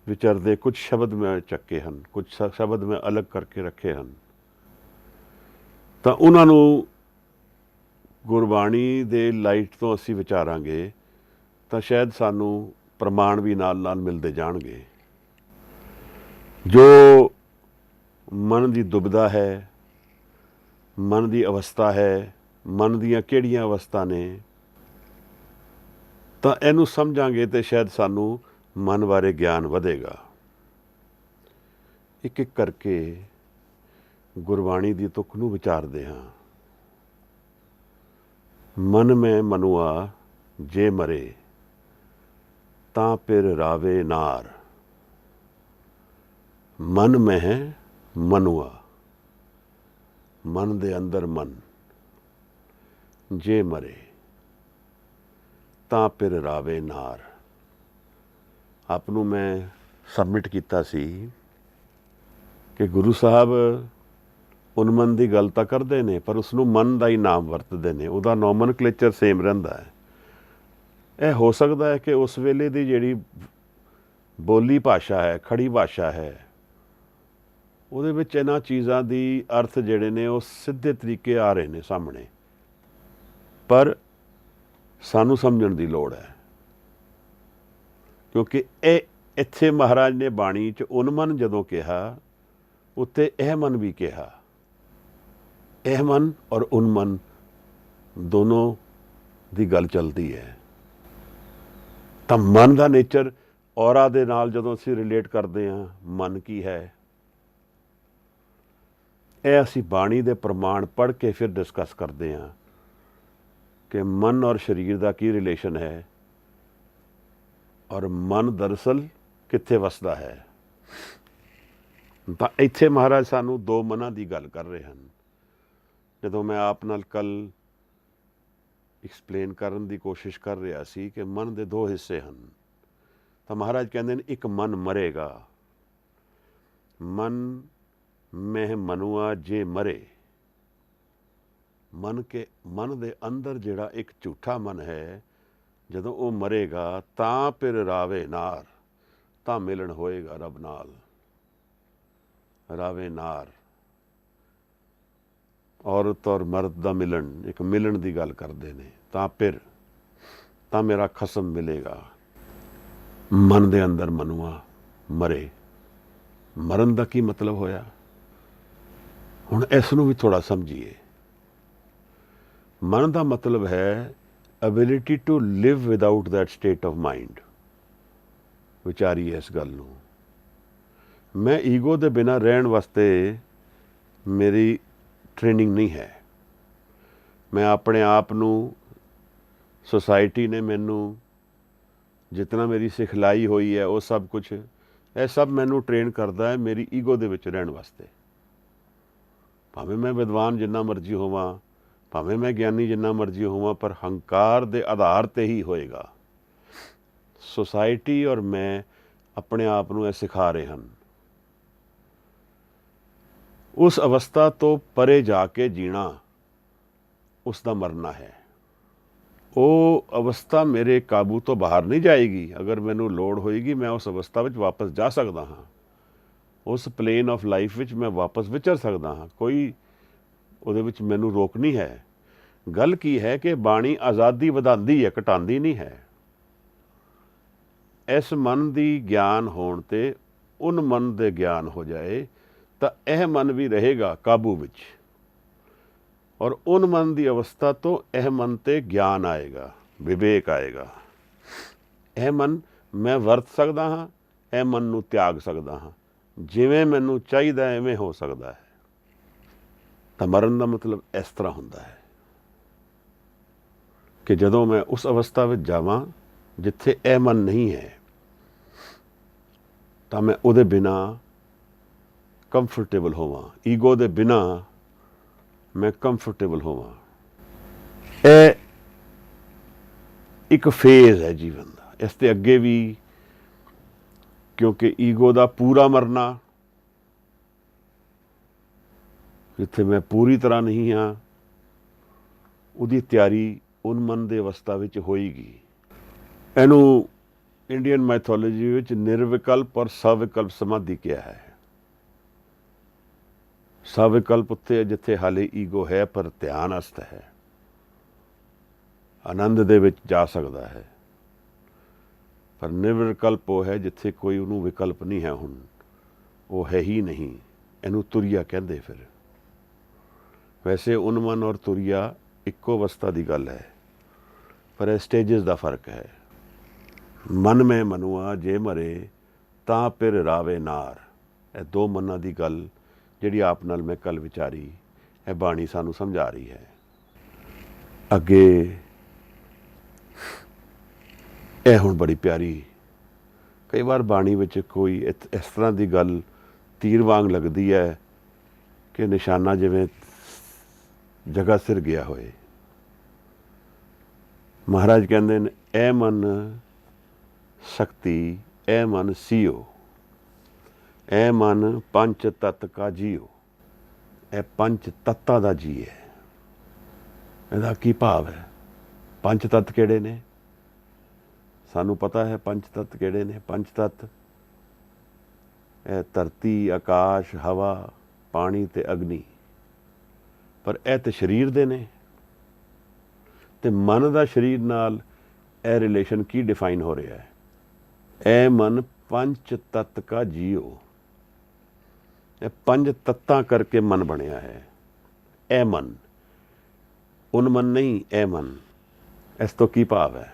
ਵਿਚਰਦੇ ਕੁਝ ਸ਼ਬਦ ਮੈਂ ਚੱਕੇ ਹਨ, ਕੁਝ ਸ਼ਬਦ ਮੈਂ ਅਲੱਗ ਕਰਕੇ ਰੱਖੇ ਹਨ, ਤਾਂ ਉਹਨਾਂ ਨੂੰ ਗੁਰਬਾਣੀ ਦੇ ਲਾਈਟ ਤੋਂ ਅਸੀਂ ਵਿਚਾਰਾਂਗੇ ਤਾਂ ਸ਼ਾਇਦ ਸਾਨੂੰ ਪ੍ਰਮਾਣ ਵੀ ਨਾਲ ਨਾਲ ਮਿਲਦੇ ਜਾਣਗੇ। ਜੋ ਮਨ ਦੀ ਦੁਬਿਧਾ ਹੈ, ਮਨ ਦੀ ਅਵਸਥਾ ਹੈ, ਮਨ ਦੀਆਂ ਕਿਹੜੀਆਂ ਅਵਸਥਾ ਨੇ, ਤਾਂ ਇਹਨੂੰ ਸਮਝਾਂਗੇ ਤੇ ਸ਼ਾਇਦ ਸਾਨੂੰ ਮਨ ਬਾਰੇ ਗਿਆਨ ਵਧੇਗਾ। ਇੱਕ ਇੱਕ ਕਰਕੇ ਗੁਰਬਾਣੀ ਦੀ ਤੁਕ ਨੂੰ ਵਿਚਾਰਦੇ ਹਾਂ। ਮਨ ਮੈਂ ਮਨੁਆ ਜੇ ਮਰੇ, ਤਾਂ ਫਿਰ ਰਾਵੇ ਨਾਰ। ਮਨ ਮੈਂ ਮਨੁਆ, ਮਨ ਦੇ ਅੰਦਰ ਮਨ, ਜੇ ਮਰੇ ਤਾਂ ਫਿਰ ਰਾਵੇ ਨਾਰ। ਆਪ ਨੂੰ ਮੈਂ ਸਬਮਿਟ ਕੀਤਾ ਸੀ ਕਿ ਗੁਰੂ ਸਾਹਿਬ ਉਨਮਨ ਦੀ ਗੱਲ ਤਾਂ ਕਰਦੇ ਨੇ, ਪਰ ਉਸਨੂੰ ਮਨ ਦਾ ਹੀ ਨਾਮ ਵਰਤਦੇ ਨੇ। ਉਹਦਾ ਨੋਮਨਕਲੇਚਰ ਸੇਮ ਰਹਿੰਦਾ ਹੈ। ਇਹ ਹੋ ਸਕਦਾ ਹੈ ਕਿ ਉਸ ਵੇਲੇ ਦੀ ਜਿਹੜੀ ਬੋਲੀ ਭਾਸ਼ਾ ਹੈ, ਖੜੀ ਭਾਸ਼ਾ ਹੈ, ਉਹਦੇ ਵਿੱਚ ਇਹਨਾਂ ਚੀਜ਼ਾਂ ਦੀ ਅਰਥ ਜਿਹੜੇ ਨੇ ਉਹ ਸਿੱਧੇ ਤਰੀਕੇ ਆ ਰਹੇ ਨੇ ਸਾਹਮਣੇ, ਪਰ ਸਾਨੂੰ ਸਮਝਣ ਦੀ ਲੋੜ ਹੈ। ਕਿਉਂਕਿ ਇਹ ਇੱਥੇ ਮਹਾਰਾਜ ਨੇ ਬਾਣੀ 'ਚ ਉਨਮਨ ਜਦੋਂ ਕਿਹਾ, ਉੱਤੇ ਇਹ ਮਨ ਵੀ ਕਿਹਾ। ਇਹ ਮਨ ਔਰ ਉਨਮਨ ਦੋਨੋਂ ਦੀ ਗੱਲ ਚੱਲਦੀ ਹੈ। ਤਾਂ ਮਨ ਦਾ ਨੇਚਰ ਔਰਾ ਦੇ ਨਾਲ ਜਦੋਂ ਅਸੀਂ ਰਿਲੇਟ ਕਰਦੇ ਹਾਂ, ਮਨ ਕੀ ਹੈ, ਇਹ ਅਸੀਂ ਬਾਣੀ ਦੇ ਪ੍ਰਮਾਣ ਪੜ੍ਹ ਕੇ ਫਿਰ ਡਿਸਕਸ ਕਰਦੇ ਹਾਂ ਕਿ ਮਨ ਔਰ ਸਰੀਰ ਦਾ ਕੀ ਰਿਲੇਸ਼ਨ ਹੈ, ਔਰ ਮਨ ਦਰਅਸਲ ਕਿੱਥੇ ਵਸਦਾ ਹੈ। ਤਾਂ ਇੱਥੇ ਮਹਾਰਾਜ ਸਾਨੂੰ ਦੋ ਮਨਾਂ ਦੀ ਗੱਲ ਕਰ ਰਹੇ ਹਨ। ਜਦੋਂ ਮੈਂ ਆਪ ਨਾਲ ਕੱਲ੍ਹ ਐਕਸਪਲੇਨ ਕਰਨ ਦੀ ਕੋਸ਼ਿਸ਼ ਕਰ ਰਿਹਾ ਸੀ ਕਿ ਮਨ ਦੇ ਦੋ ਹਿੱਸੇ ਹਨ। ਤਾਂ ਮਹਾਰਾਜ ਕਹਿੰਦੇ ਨੇ ਇੱਕ ਮਨ ਮਰੇਗਾ, ਮਨ ਮਹਿ ਮਨੁਆ ਜੇ ਮਰੇ। ਮਨ ਦੇ ਅੰਦਰ ਜਿਹੜਾ ਇੱਕ ਝੂਠਾ ਮਨ ਹੈ, ਜਦੋਂ ਉਹ ਮਰੇਗਾ ਤਾਂ ਫਿਰ ਰਾਵੇ ਨਾਰ, ਤਾਂ ਮਿਲਣ ਹੋਏਗਾ ਰੱਬ ਨਾਲ। ਰਾਵੇ ਨਾਰ, ਔਰਤ ਔਰ ਮਰਦ ਦਾ ਮਿਲਣ, ਇੱਕ ਮਿਲਣ ਦੀ ਗੱਲ ਕਰਦੇ ਨੇ। ਤਾਂ ਫਿਰ ਤਾਂ ਮੇਰਾ ਖਸਮ ਮਿਲੇਗਾ। ਮਨ ਦੇ ਅੰਦਰ ਮਨੁਆ ਮਰੇ। ਮਰਨ ਦਾ ਕੀ ਮਤਲਬ ਹੋਇਆ? ਹੁਣ ਇਸ ਨੂੰ ਵੀ ਥੋੜ੍ਹਾ ਸਮਝੀਏ। ਮਨ ਦਾ ਮਤਲਬ ਹੈ ability to live without that state of mind. ਵਿਚਾਰੀਏ ਇਸ ਗੱਲ ਨੂੰ। ਮੈਂ ਈਗੋ ਦੇ ਬਿਨਾਂ ਰਹਿਣ ਵਾਸਤੇ ਮੇਰੀ ਟ੍ਰੇਨਿੰਗ ਨਹੀਂ ਹੈ। ਮੈਂ ਆਪਣੇ ਆਪ ਨੂੰ, ਸੋਸਾਇਟੀ ਨੇ ਮੈਨੂੰ ਜਿਤਨਾ ਮੇਰੀ ਸਿਖਲਾਈ ਹੋਈ ਹੈ ਉਹ ਸਭ ਕੁਛ, ਇਹ ਸਭ ਮੈਨੂੰ ਟ੍ਰੇਨ ਕਰਦਾ ਹੈ ਮੇਰੀ ਈਗੋ ਦੇ ਵਿੱਚ ਰਹਿਣ ਵਾਸਤੇ। ਭਾਵੇਂ ਮੈਂ ਵਿਦਵਾਨ ਜਿੰਨਾ ਮਰਜ਼ੀ ਹੋਵਾਂ, ਭਾਵੇਂ ਮੈਂ ਗਿਆਨੀ ਜਿੰਨਾ ਮਰਜ਼ੀ ਹੋਵਾਂ, ਪਰ ਹੰਕਾਰ ਦੇ ਆਧਾਰ 'ਤੇ ਹੀ ਹੋਏਗਾ। ਸੋਸਾਇਟੀ ਔਰ ਮੈਂ ਆਪਣੇ ਆਪ ਨੂੰ ਇਹ ਸਿਖਾ ਰਹੇ ਹਨ। ਉਸ ਅਵਸਥਾ ਤੋਂ ਪਰੇ ਜਾ ਕੇ ਜੀਣਾ, ਉਸ ਦਾ ਮਰਨਾ ਹੈ। ਉਹ ਅਵਸਥਾ ਮੇਰੇ ਕਾਬੂ ਤੋਂ ਬਾਹਰ ਨਹੀਂ ਜਾਏਗੀ। ਅਗਰ ਮੈਨੂੰ ਲੋੜ ਹੋਏਗੀ ਮੈਂ ਉਸ ਅਵਸਥਾ ਵਿੱਚ ਵਾਪਸ ਜਾ ਸਕਦਾ ਹਾਂ। ਉਸ ਪਲੇਨ ਆਫ ਲਾਈਫ ਵਿੱਚ ਮੈਂ ਵਾਪਸ ਵਿਚਰ ਸਕਦਾ ਹਾਂ। ਕੋਈ ਉਹਦੇ ਵਿੱਚ ਮੈਨੂੰ ਰੋਕ ਨਹੀਂ ਹੈ। ਗੱਲ ਕੀ ਹੈ ਕਿ ਬਾਣੀ ਆਜ਼ਾਦੀ ਵਧਾਉਂਦੀ ਹੈ, ਘਟਾਉਂਦੀ ਨਹੀਂ ਹੈ। ਇਸ ਮਨ ਦੀ ਗਿਆਨ ਹੋਣ 'ਤੇ ਉਨ ਮਨ ਦੇ ਗਿਆਨ ਹੋ ਜਾਏ ਤਾਂ ਇਹ ਮਨ ਵੀ ਰਹੇਗਾ ਕਾਬੂ ਵਿੱਚ, ਔਰ ਉਨ ਮਨ ਦੀ ਅਵਸਥਾ ਤੋਂ ਇਹ ਮਨ 'ਤੇ ਗਿਆਨ ਆਏਗਾ, ਵਿਵੇਕ ਆਏਗਾ। ਇਹ ਮਨ ਮੈਂ ਵਰਤ ਸਕਦਾ ਹਾਂ, ਇਹ ਮਨ ਨੂੰ ਤਿਆਗ ਸਕਦਾ ਹਾਂ, ਜਿਵੇਂ ਮੈਨੂੰ ਚਾਹੀਦਾ ਐਵੇਂ ਹੋ ਸਕਦਾ ਹੈ। ਤਾਂ ਮਰਨ ਦਾ ਮਤਲਬ ਇਸ ਤਰ੍ਹਾਂ ਹੁੰਦਾ ਹੈ ਕਿ ਜਦੋਂ ਮੈਂ ਉਸ ਅਵਸਥਾ ਵਿੱਚ ਜਾਵਾਂ ਜਿੱਥੇ ਇਹ ਮਨ ਨਹੀਂ ਹੈ, ਤਾਂ ਮੈਂ ਉਹਦੇ ਬਿਨਾਂ ਕੰਫਰਟੇਬਲ ਹੋਵਾਂ। ਈਗੋ ਦੇ ਬਿਨਾਂ ਮੈਂ ਕੰਫਰਟੇਬਲ ਹੋਵਾਂ। ਇਹ ਇੱਕ ਫੇਜ਼ ਹੈ ਜੀਵਨ ਦਾ। ਇਸ ਤੋਂ ਅੱਗੇ ਵੀ, ਕਿਉਂਕਿ ਈਗੋ ਦਾ ਪੂਰਾ ਮਰਨਾ, ਜਿੱਥੇ ਮੈਂ ਪੂਰੀ ਤਰ੍ਹਾਂ ਨਹੀਂ ਹਾਂ, ਉਹਦੀ ਤਿਆਰੀ ਉਨਮਨ ਦੇ ਅਵਸਥਾ ਵਿੱਚ ਹੋਏਗੀ। ਇਹਨੂੰ ਇੰਡੀਅਨ ਮੈਥੋਲੋਜੀ ਵਿੱਚ ਨਿਰਵਿਕਲਪ ਔਰ ਸਵਿਕਲਪ ਸਮਾਧੀ ਕਿਹਾ ਹੈ। ਸਵਿਕਲਪ ਉੱਥੇ ਜਿੱਥੇ ਹਾਲੇ ਈਗੋ ਹੈ ਪਰ ਧਿਆਨ ਅਸਤ ਹੈ, ਆਨੰਦ ਦੇ ਵਿੱਚ ਜਾ ਸਕਦਾ ਹੈ। ਪਰ ਨਿਰਵਿਕਲਪ ਉਹ ਹੈ ਜਿੱਥੇ ਕੋਈ ਉਹਨੂੰ ਵਿਕਲਪ ਨਹੀਂ ਹੈ। ਹੁਣ ਉਹ ਹੈ ਹੀ ਨਹੀਂ। ਇਹਨੂੰ ਤੁਰਿਆ ਕਹਿੰਦੇ। ਫਿਰ ਵੈਸੇ ਉਨਮਨ ਔਰ ਤੁਰਿਆ ਇੱਕੋ ਅਵਸਥਾ ਦੀ ਗੱਲ ਹੈ, ਪਰ ਇਹ ਸਟੇਜਸ ਦਾ ਫਰਕ ਹੈ। ਮਨ ਮੈਂ ਮਨੁਆ ਜੇ ਮਰੇ ਤਾਂ ਫਿਰ ਰਾਵੇ ਨਾਰ। ਇਹ ਦੋ ਮਨਾਂ ਦੀ ਗੱਲ ਜਿਹੜੀ ਆਪ ਨਾਲ ਮੈਂ ਕੱਲ ਵਿਚਾਰੀ, ਇਹ ਬਾਣੀ ਸਾਨੂੰ ਸਮਝਾ ਰਹੀ ਹੈ। ਅੱਗੇ ਇਹ ਹੁਣ ਬੜੀ ਪਿਆਰੀ, ਕਈ ਵਾਰ ਬਾਣੀ ਵਿੱਚ ਕੋਈ ਇਸ ਤਰ੍ਹਾਂ ਦੀ ਗੱਲ ਤੀਰ ਵਾਂਗ ਲੱਗਦੀ ਹੈ ਕਿ ਨਿਸ਼ਾਨਾ ਜਿਵੇਂ ਜਗ੍ਹਾ ਸਿਰ ਗਿਆ ਹੋਏ। ਮਹਾਰਾਜ ਕਹਿੰਦੇ ਨੇ, ਇਹ ਮਨ ਸ਼ਕਤੀ, ਇਹ ਮਨ ਸੀਓ, ਇਹ ਮਨ ਪੰਜ ਤੱਤ ਕਾ ਜੀਓ। ਇਹ ਪੰਜ ਤੱਤਾਂ ਦਾ ਜੀ ਹੈ। ਇਹਦਾ ਕੀ ਭਾਵ ਹੈ? ਪੰਜ ਤੱਤ ਕਿਹੜੇ ਨੇ? ਸਾਨੂੰ ਪਤਾ ਹੈ ਪੰਜ ਤੱਤ ਕਿਹੜੇ ਨੇ। ਪੰਜ ਤੱਤ ਇਹ ਧਰਤੀ, ਆਕਾਸ਼, ਹਵਾ, ਪਾਣੀ ਤੇ ਅਗਨੀ। ਪਰ ਇਹ ਤੇ ਸਰੀਰ ਦੇ ਨੇ। ਤੇ ਮਨ ਦਾ ਸਰੀਰ ਨਾਲ ਇਹ ਰਿਲੇਸ਼ਨ ਕੀ ਡਿਫਾਈਨ ਹੋ ਰਿਹਾ ਹੈ? ਇਹ ਮਨ ਪੰਜ ਤੱਤ ਕਾ ਜੀਓ। ਇਹ ਪੰਜ ਤੱਤਾਂ ਕਰਕੇ ਮਨ ਬਣਿਆ ਹੈ। ਇਹ ਮਨ, ਉਨ ਮਨ ਨਹੀਂ, ਇਹ ਮਨ। ਇਸ ਤੋਂ ਕੀ ਭਾਵ ਹੈ?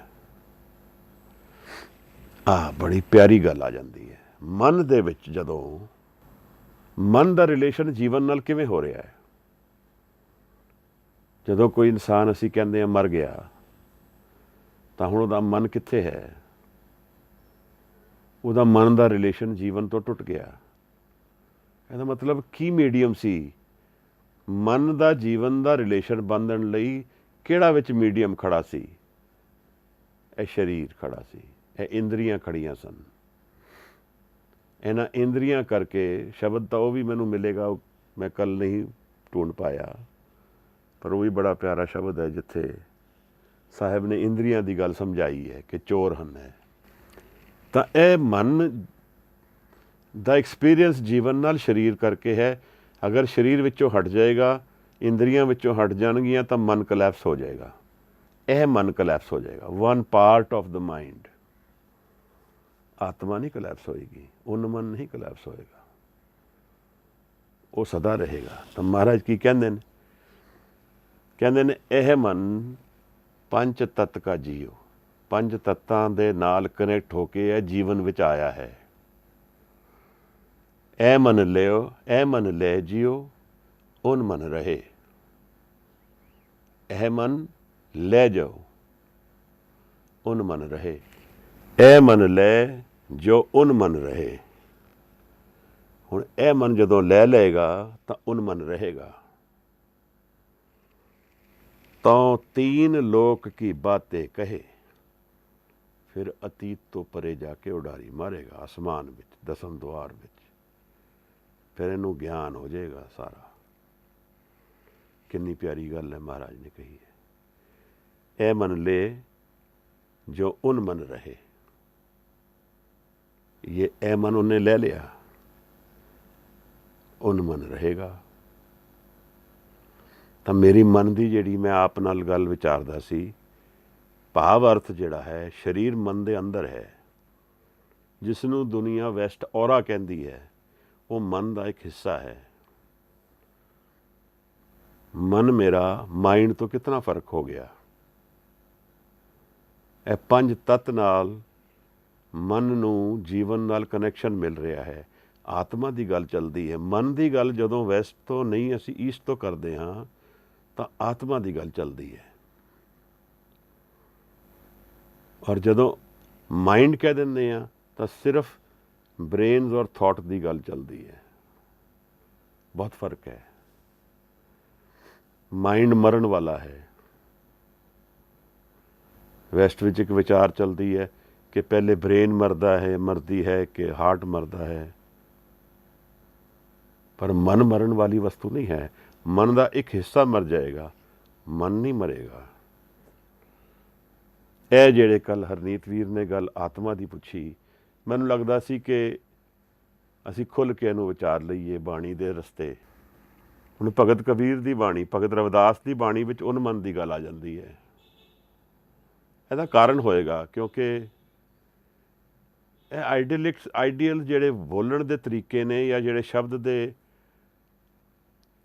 ਬੜੀ ਪਿਆਰੀ ਗੱਲ ਆ ਜਾਂਦੀ ਹੈ। ਮਨ ਦੇ ਵਿੱਚ ਜਦੋਂ ਮਨ ਦਾ ਰਿਲੇਸ਼ਨ ਜੀਵਨ ਨਾਲ ਕਿਵੇਂ ਹੋ ਰਿਹਾ ਹੈ? ਜਦੋਂ ਕੋਈ ਇਨਸਾਨ ਅਸੀਂ ਕਹਿੰਦੇ ਹਾਂ ਮਰ ਗਿਆ, ਤਾਂ ਹੁਣ ਉਹਦਾ ਮਨ ਕਿੱਥੇ ਹੈ? ਉਹਦਾ ਮਨ ਦਾ ਰਿਲੇਸ਼ਨ ਜੀਵਨ ਤੋਂ ਟੁੱਟ ਗਿਆ। ਇਹਦਾ ਮਤਲਬ ਕੀ ਮੀਡੀਅਮ ਸੀ? ਮਨ ਦਾ ਜੀਵਨ ਦਾ ਰਿਲੇਸ਼ਨ ਬੰਨ੍ਹਣ ਲਈ ਕਿਹੜਾ ਵਿੱਚ ਮੀਡੀਅਮ ਖੜਾ ਸੀ? ਇਹ ਸਰੀਰ ਖੜਾ ਸੀ, ਇਹ ਇੰਦਰੀਆਂ ਖੜੀਆਂ ਸਨ। ਇਹਨਾਂ ਇੰਦਰੀਆਂ ਕਰਕੇ ਸ਼ਬਦ ਤਾਂ ਉਹ ਵੀ ਮੈਨੂੰ ਮਿਲੇਗਾ, ਮੈਂ ਕੱਲ ਨਹੀਂ ਢੂੰਡ ਪਾਇਆ, ਪਰ ਉਹ ਵੀ ਬੜਾ ਪਿਆਰਾ ਸ਼ਬਦ ਹੈ ਜਿੱਥੇ ਸਾਹਿਬ ਨੇ ਇੰਦਰੀਆਂ ਦੀ ਗੱਲ ਸਮਝਾਈ ਹੈ ਕਿ ਚੋਰ ਹਨ। ਹੈ ਤਾਂ ਇਹ ਮਨ ਦਾ ਐਕਸਪੀਰੀਅੰਸ ਜੀਵਨ ਨਾਲ ਸਰੀਰ ਕਰਕੇ ਹੈ। ਅਗਰ ਸਰੀਰ ਵਿੱਚੋਂ ਹਟ ਜਾਏਗਾ, ਇੰਦਰੀਆਂ ਵਿੱਚੋਂ ਹਟ ਜਾਣਗੀਆਂ ਤਾਂ ਮਨ ਕਲੈਪਸ ਹੋ ਜਾਏਗਾ। ਇਹ ਮਨ ਕਲੈਪਸ ਹੋ ਜਾਏਗਾ, one part of the mind. ਆਤਮਾ ਨਹੀਂ ਕਲੈਪਸ ਹੋਏਗੀ, ਉਨ ਮਨ ਨਹੀਂ ਕਲੈਪਸ ਹੋਏਗਾ, ਉਹ ਸਦਾ ਰਹੇਗਾ। ਤਾਂ ਮਹਾਰਾਜ ਕੀ ਕਹਿੰਦੇ ਨੇ? ਕਹਿੰਦੇ ਨੇ ਇਹ ਮਨ ਪੰਜ ਤੱਤ ਕਾ ਜੀਓ, ਪੰਜ ਤੱਤਾਂ ਦੇ ਨਾਲ ਕਨੈਕਟ ਹੋ ਕੇ ਇਹ ਜੀਵਨ ਵਿੱਚ ਆਇਆ ਹੈ। ਇਹ ਮਨ ਲਿਓ, ਇਹ ਮਨ ਲੈ ਜਿਓ, ਉਨ ਮਨ ਰਹੇ। ਇਹ ਮਨ ਲੈ ਜਾਓ, ਉਨ ਮਨ ਰਹੇ। ਇਹ ਮਨ ਲੈ ਜੋ ਉਨ ਮਨ ਰਹੇ। ਹੁਣ ਇਹ ਮਨ ਜਦੋਂ ਲੈ ਲਏਗਾ ਤਾਂ ਉਨ ਮਨ ਰਹੇਗਾ। ਤਾਂ तीन लोक की बातें कहे, फिर अतीत तो परे जाके उडारी मारेगा आसमान ਵਿੱਚ, ਦਸਮ ਦੁਆਰ ਵਿੱਚ। ਫਿਰ ਇਹਨੂੰ ਗਿਆਨ ਹੋ ਜਾਏਗਾ ਸਾਰਾ। ਕਿੰਨੀ ਪਿਆਰੀ ਗੱਲ ਹੈ ਮਹਾਰਾਜ ਨੇ ਕਹੀ ਹੈ। ਇਹ ਮਨ ਲੈ ਜੋ ਉਨ ਮਨ ਰਹੇ। ਇਹ ਮਨ ਉਹਨੇ ਲੈ ਲਿਆ, ਉਨ ਮਨ ਰਹੇਗਾ। ਤਾਂ ਮੇਰੀ ਮਨ ਦੀ ਜਿਹੜੀ ਮੈਂ ਆਪ ਨਾਲ ਗੱਲ ਵਿਚਾਰਦਾ ਸੀ, ਭਾਵ ਅਰਥ ਜਿਹੜਾ ਹੈ ਸਰੀਰ ਮਨ ਦੇ ਅੰਦਰ ਹੈ, ਜਿਸ ਨੂੰ ਦੁਨੀਆ ਵੈਸਟ ਔਰਾ ਕਹਿੰਦੀ ਹੈ, ਉਹ ਮਨ ਦਾ ਇੱਕ ਹਿੱਸਾ ਹੈ। ਮਨ ਮੇਰਾ ਮਾਈਂਡ ਤੋਂ ਕਿਤਨਾ ਫਰਕ ਹੋ ਗਿਆ। ਇਹ ਪੰਜ ਤੱਤ ਨਾਲ ਮਨ ਨੂੰ ਜੀਵਨ ਨਾਲ ਕਨੈਕਸ਼ਨ ਮਿਲ ਰਿਹਾ ਹੈ। ਆਤਮਾ ਦੀ ਗੱਲ ਚੱਲਦੀ ਹੈ। ਮਨ ਦੀ ਗੱਲ ਜਦੋਂ ਵੈਸਟ ਤੋਂ ਨਹੀਂ, ਅਸੀਂ ਈਸਟ ਤੋਂ ਕਰਦੇ ਹਾਂ, ਤਾਂ ਆਤਮਾ ਦੀ ਗੱਲ ਚੱਲਦੀ ਹੈ। ਔਰ ਜਦੋਂ ਮਾਈਂਡ ਕਹਿ ਦਿੰਦੇ ਹਾਂ ਤਾਂ ਸਿਰਫ ਬ੍ਰੇਨਸ ਔਰ ਥਾਟ ਦੀ ਗੱਲ ਚੱਲਦੀ ਹੈ। ਬਹੁਤ ਫਰਕ ਹੈ। ਮਾਈਂਡ ਮਰਨ ਵਾਲਾ ਹੈ। ਵੈਸਟ ਵਿੱਚ ਇੱਕ ਵਿਚਾਰ ਚੱਲਦੀ ਹੈ ਕਿ ਪਹਿਲੇ ਬ੍ਰੇਨ ਮਰਦਾ ਹੈ, ਮਰਦੀ ਹੈ, ਕਿ ਹਾਰਟ ਮਰਦਾ ਹੈ। ਪਰ ਮਨ ਮਰਨ ਵਾਲੀ ਵਸਤੂ ਨਹੀਂ ਹੈ। ਮਨ ਦਾ ਇੱਕ ਹਿੱਸਾ ਮਰ ਜਾਏਗਾ, ਮਨ ਨਹੀਂ ਮਰੇਗਾ। ਇਹ ਜਿਹੜੇ ਕੱਲ ਹਰਨੀਤ ਵੀਰ ਨੇ ਗੱਲ ਆਤਮਾ ਦੀ ਪੁੱਛੀ, ਮੈਨੂੰ ਲੱਗਦਾ ਸੀ ਕਿ ਅਸੀਂ ਖੁੱਲ੍ਹ ਕੇ ਇਹਨੂੰ ਵਿਚਾਰ ਲਈਏ ਬਾਣੀ ਦੇ ਰਸਤੇ। ਹੁਣ ਭਗਤ ਕਬੀਰ ਦੀ ਬਾਣੀ, ਭਗਤ ਰਵਿਦਾਸ ਦੀ ਬਾਣੀ ਵਿੱਚ ਉਨ ਮਨ ਦੀ ਗੱਲ ਆ ਜਾਂਦੀ ਹੈ। ਇਹਦਾ ਕਾਰਨ ਹੋਏਗਾ ਕਿਉਂਕਿ ਇਹ ਆਈਡੀਅਲ ਜਿਹੜੇ ਬੋਲਣ ਦੇ ਤਰੀਕੇ ਨੇ, ਜਾਂ ਜਿਹੜੇ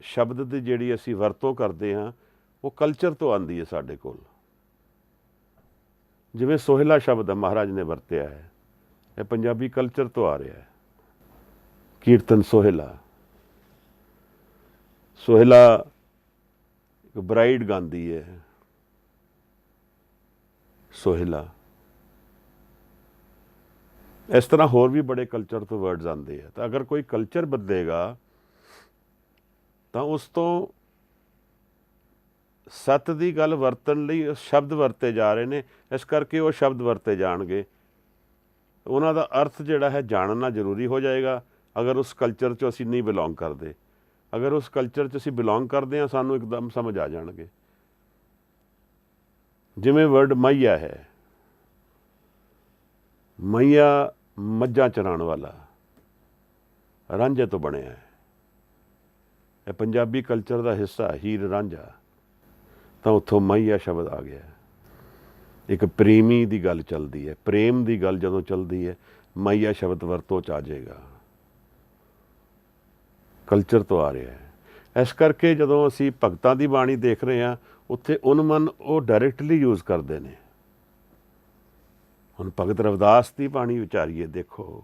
ਸ਼ਬਦ ਦੀ ਜਿਹੜੀ ਅਸੀਂ ਵਰਤੋਂ ਕਰਦੇ ਹਾਂ, ਉਹ ਕਲਚਰ ਤੋਂ ਆਉਂਦੀ ਹੈ ਸਾਡੇ ਕੋਲ। ਜਿਵੇਂ ਸੋਹਿਲਾ ਸ਼ਬਦ ਹੈ ਮਹਾਰਾਜ ਨੇ ਵਰਤਿਆ ਹੈ, ਇਹ ਪੰਜਾਬੀ ਕਲਚਰ ਤੋਂ ਆ ਰਿਹਾ ਹੈ। ਕੀਰਤਨ ਸੋਹਿਲਾ, ਸੋਹਿਲਾ ਇੱਕ ਬਰਾਈਡ ਗਾਉਂਦੀ ਹੈ ਸੋਹਿਲਾ। ਇਸ ਤਰ੍ਹਾਂ ਹੋਰ ਵੀ ਬੜੇ ਕਲਚਰ ਤੋਂ ਵਰਡਸ ਆਉਂਦੇ ਆ। ਤਾਂ ਅਗਰ ਕੋਈ ਕਲਚਰ ਬਦਲੇਗਾ ਤਾਂ ਉਸ ਤੋਂ ਸੱਤ ਦੀ ਗੱਲ ਵਰਤਣ ਲਈ ਸ਼ਬਦ ਵਰਤੇ ਜਾ ਰਹੇ ਨੇ, ਇਸ ਕਰਕੇ ਉਹ ਸ਼ਬਦ ਵਰਤੇ ਜਾਣਗੇ। ਉਹਨਾਂ ਦਾ ਅਰਥ ਜਿਹੜਾ ਹੈ ਜਾਣਨਾ ਜ਼ਰੂਰੀ ਹੋ ਜਾਏਗਾ। ਅਗਰ ਉਸ ਕਲਚਰ 'ਚ ਅਸੀਂ ਨਹੀਂ ਬਿਲੋਂਗ ਕਰਦੇ, ਅਗਰ ਉਸ ਕਲਚਰ 'ਚ ਅਸੀਂ ਬਿਲੋਂਗ ਕਰਦੇ ਹਾਂ, ਸਾਨੂੰ ਇੱਕਦਮ ਸਮਝ ਆ ਜਾਣਗੇ। ਜਿਵੇਂ ਵਰਡ ਮਈਆ ਹੈ, ਮਈਆ ਮੱਝਾਂ ਚਰਾਉਣ ਵਾਲਾ, ਰਾਂਝੇ ਤੋਂ ਬਣਿਆ ਹੈ। ਇਹ ਪੰਜਾਬੀ ਕਲਚਰ ਦਾ ਹਿੱਸਾ, ਹੀਰ ਰਾਂਝਾ। ਤਾਂ ਉੱਥੋਂ ਮਈਆ ਸ਼ਬਦ ਆ ਗਿਆ। ਇੱਕ ਪ੍ਰੇਮੀ ਦੀ ਗੱਲ ਚੱਲਦੀ ਹੈ, ਪ੍ਰੇਮ ਦੀ ਗੱਲ ਜਦੋਂ ਚੱਲਦੀ ਹੈ, ਮਈਆ ਸ਼ਬਦ ਵਰਤੋਂ 'ਚ ਆ ਜਾਏਗਾ। ਕਲਚਰ ਤੋਂ ਆ ਰਿਹਾ ਹੈ। ਇਸ ਕਰਕੇ ਜਦੋਂ ਅਸੀਂ ਭਗਤਾਂ ਦੀ ਬਾਣੀ ਦੇਖ ਰਹੇ ਹਾਂ, ਉੱਥੇ ਉਨ ਮਨ ਉਹ ਡਾਇਰੈਕਟਲੀ ਯੂਜ਼ ਕਰਦੇ ਨੇ। ਹੁਣ ਭਗਤ ਰਵਿਦਾਸ ਦੀ ਬਾਣੀ ਵਿਚਾਰੀਏ, ਦੇਖੋ,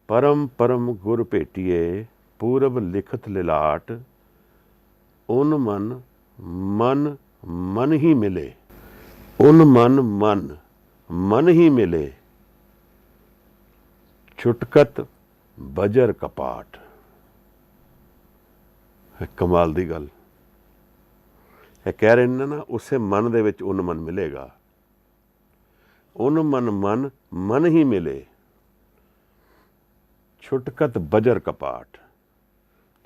ਪਰਮ ਪਰਮ ਗੁਰ ਭੇਟੀਏ, ਪੂਰਬ ਲਿਖਤ ਲਿਲਾਟ, ਉਨ ਮਨ ਮਨ ਮਨ ਹੀ ਮਿਲੇ। ਉਨ ਮਨ ਮਨ ਮਨ ਹੀ ਮਿਲੇ, ਛੁਟਕਤ ਬਜਰ ਕਪਾਟ। ਕਮਾਲ ਦੀ ਗੱਲ। ਇਹ ਕਹਿ ਰਹੇ ਨੇ ਨਾ, ਉਸੇ ਮਨ ਦੇ ਵਿੱਚ ਉਨਮਨ ਮਿਲੇਗਾ। ਉਨਮਨ ਮਨ ਮਨ ਹੀ ਮਿਲੇ, ਛੁਟਕਤ ਬਜਰ ਕਪਾਟ।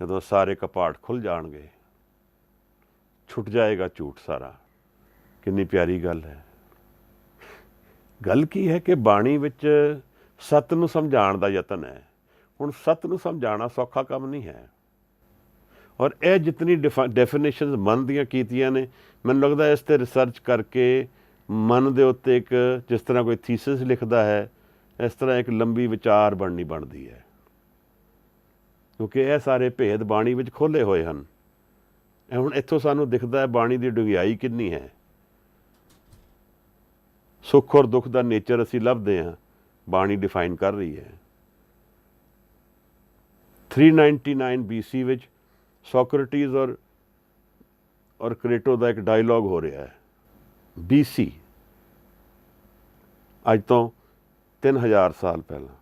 ਜਦੋਂ ਸਾਰੇ ਕਪਾਟ ਖੁੱਲ੍ਹ ਜਾਣਗੇ, ਛੁੱਟ ਜਾਏਗਾ ਝੂਠ ਸਾਰਾ। ਕਿੰਨੀ ਪਿਆਰੀ ਗੱਲ ਹੈ। ਗੱਲ ਕੀ ਹੈ ਕਿ ਬਾਣੀ ਵਿੱਚ ਸੱਤ ਨੂੰ ਸਮਝਾਉਣ ਦਾ ਯਤਨ ਹੈ। ਹੁਣ ਸੱਤ ਨੂੰ ਸਮਝਾਉਣਾ ਸੌਖਾ ਕੰਮ ਨਹੀਂ ਹੈ। ਔਰ ਇਹ ਜਿਤਨੀ ਡੈਫੀਨੇਸ਼ਨਸ ਮਨ ਦੀਆਂ ਕੀਤੀਆਂ ਨੇ, ਮੈਨੂੰ ਲੱਗਦਾ ਇਸ 'ਤੇ ਰਿਸਰਚ ਕਰਕੇ ਮਨ ਦੇ ਉੱਤੇ ਇੱਕ, ਜਿਸ ਤਰ੍ਹਾਂ ਕੋਈ ਥੀਸਿਸ ਲਿਖਦਾ ਹੈ, ਇਸ ਤਰ੍ਹਾਂ ਇੱਕ ਲੰਬੀ ਵਿਚਾਰ ਬਣਦੀ ਹੈ। ਕਿਉਂਕਿ ਇਹ ਸਾਰੇ ਭੇਦ ਬਾਣੀ ਵਿੱਚ ਖੋਲ੍ਹੇ ਹੋਏ ਹਨ। ਇਹ ਹੁਣ ਇੱਥੋਂ ਸਾਨੂੰ ਦਿਖਦਾ ਹੈ ਬਾਣੀ ਦੀ ਡੂੰਘਾਈ ਕਿੰਨੀ ਹੈ। ਸੁੱਖ ਔਰ ਦੁੱਖ ਦਾ ਨੇਚਰ ਅਸੀਂ ਲੱਭਦੇ ਹਾਂ, ਬਾਣੀ ਡਿਫਾਈਨ ਕਰ ਰਹੀ ਹੈ। 399 BC ਵਿੱਚ ਸੋਕਰਟੀਜ਼ ਔਰ ਕ੍ਰੇਟੋ ਦਾ ਇੱਕ ਡਾਇਲੋਗ ਹੋ ਰਿਹਾ ਹੈ। BC, ਅੱਜ ਤੋਂ 3000 ਸਾਲ ਪਹਿਲਾਂ,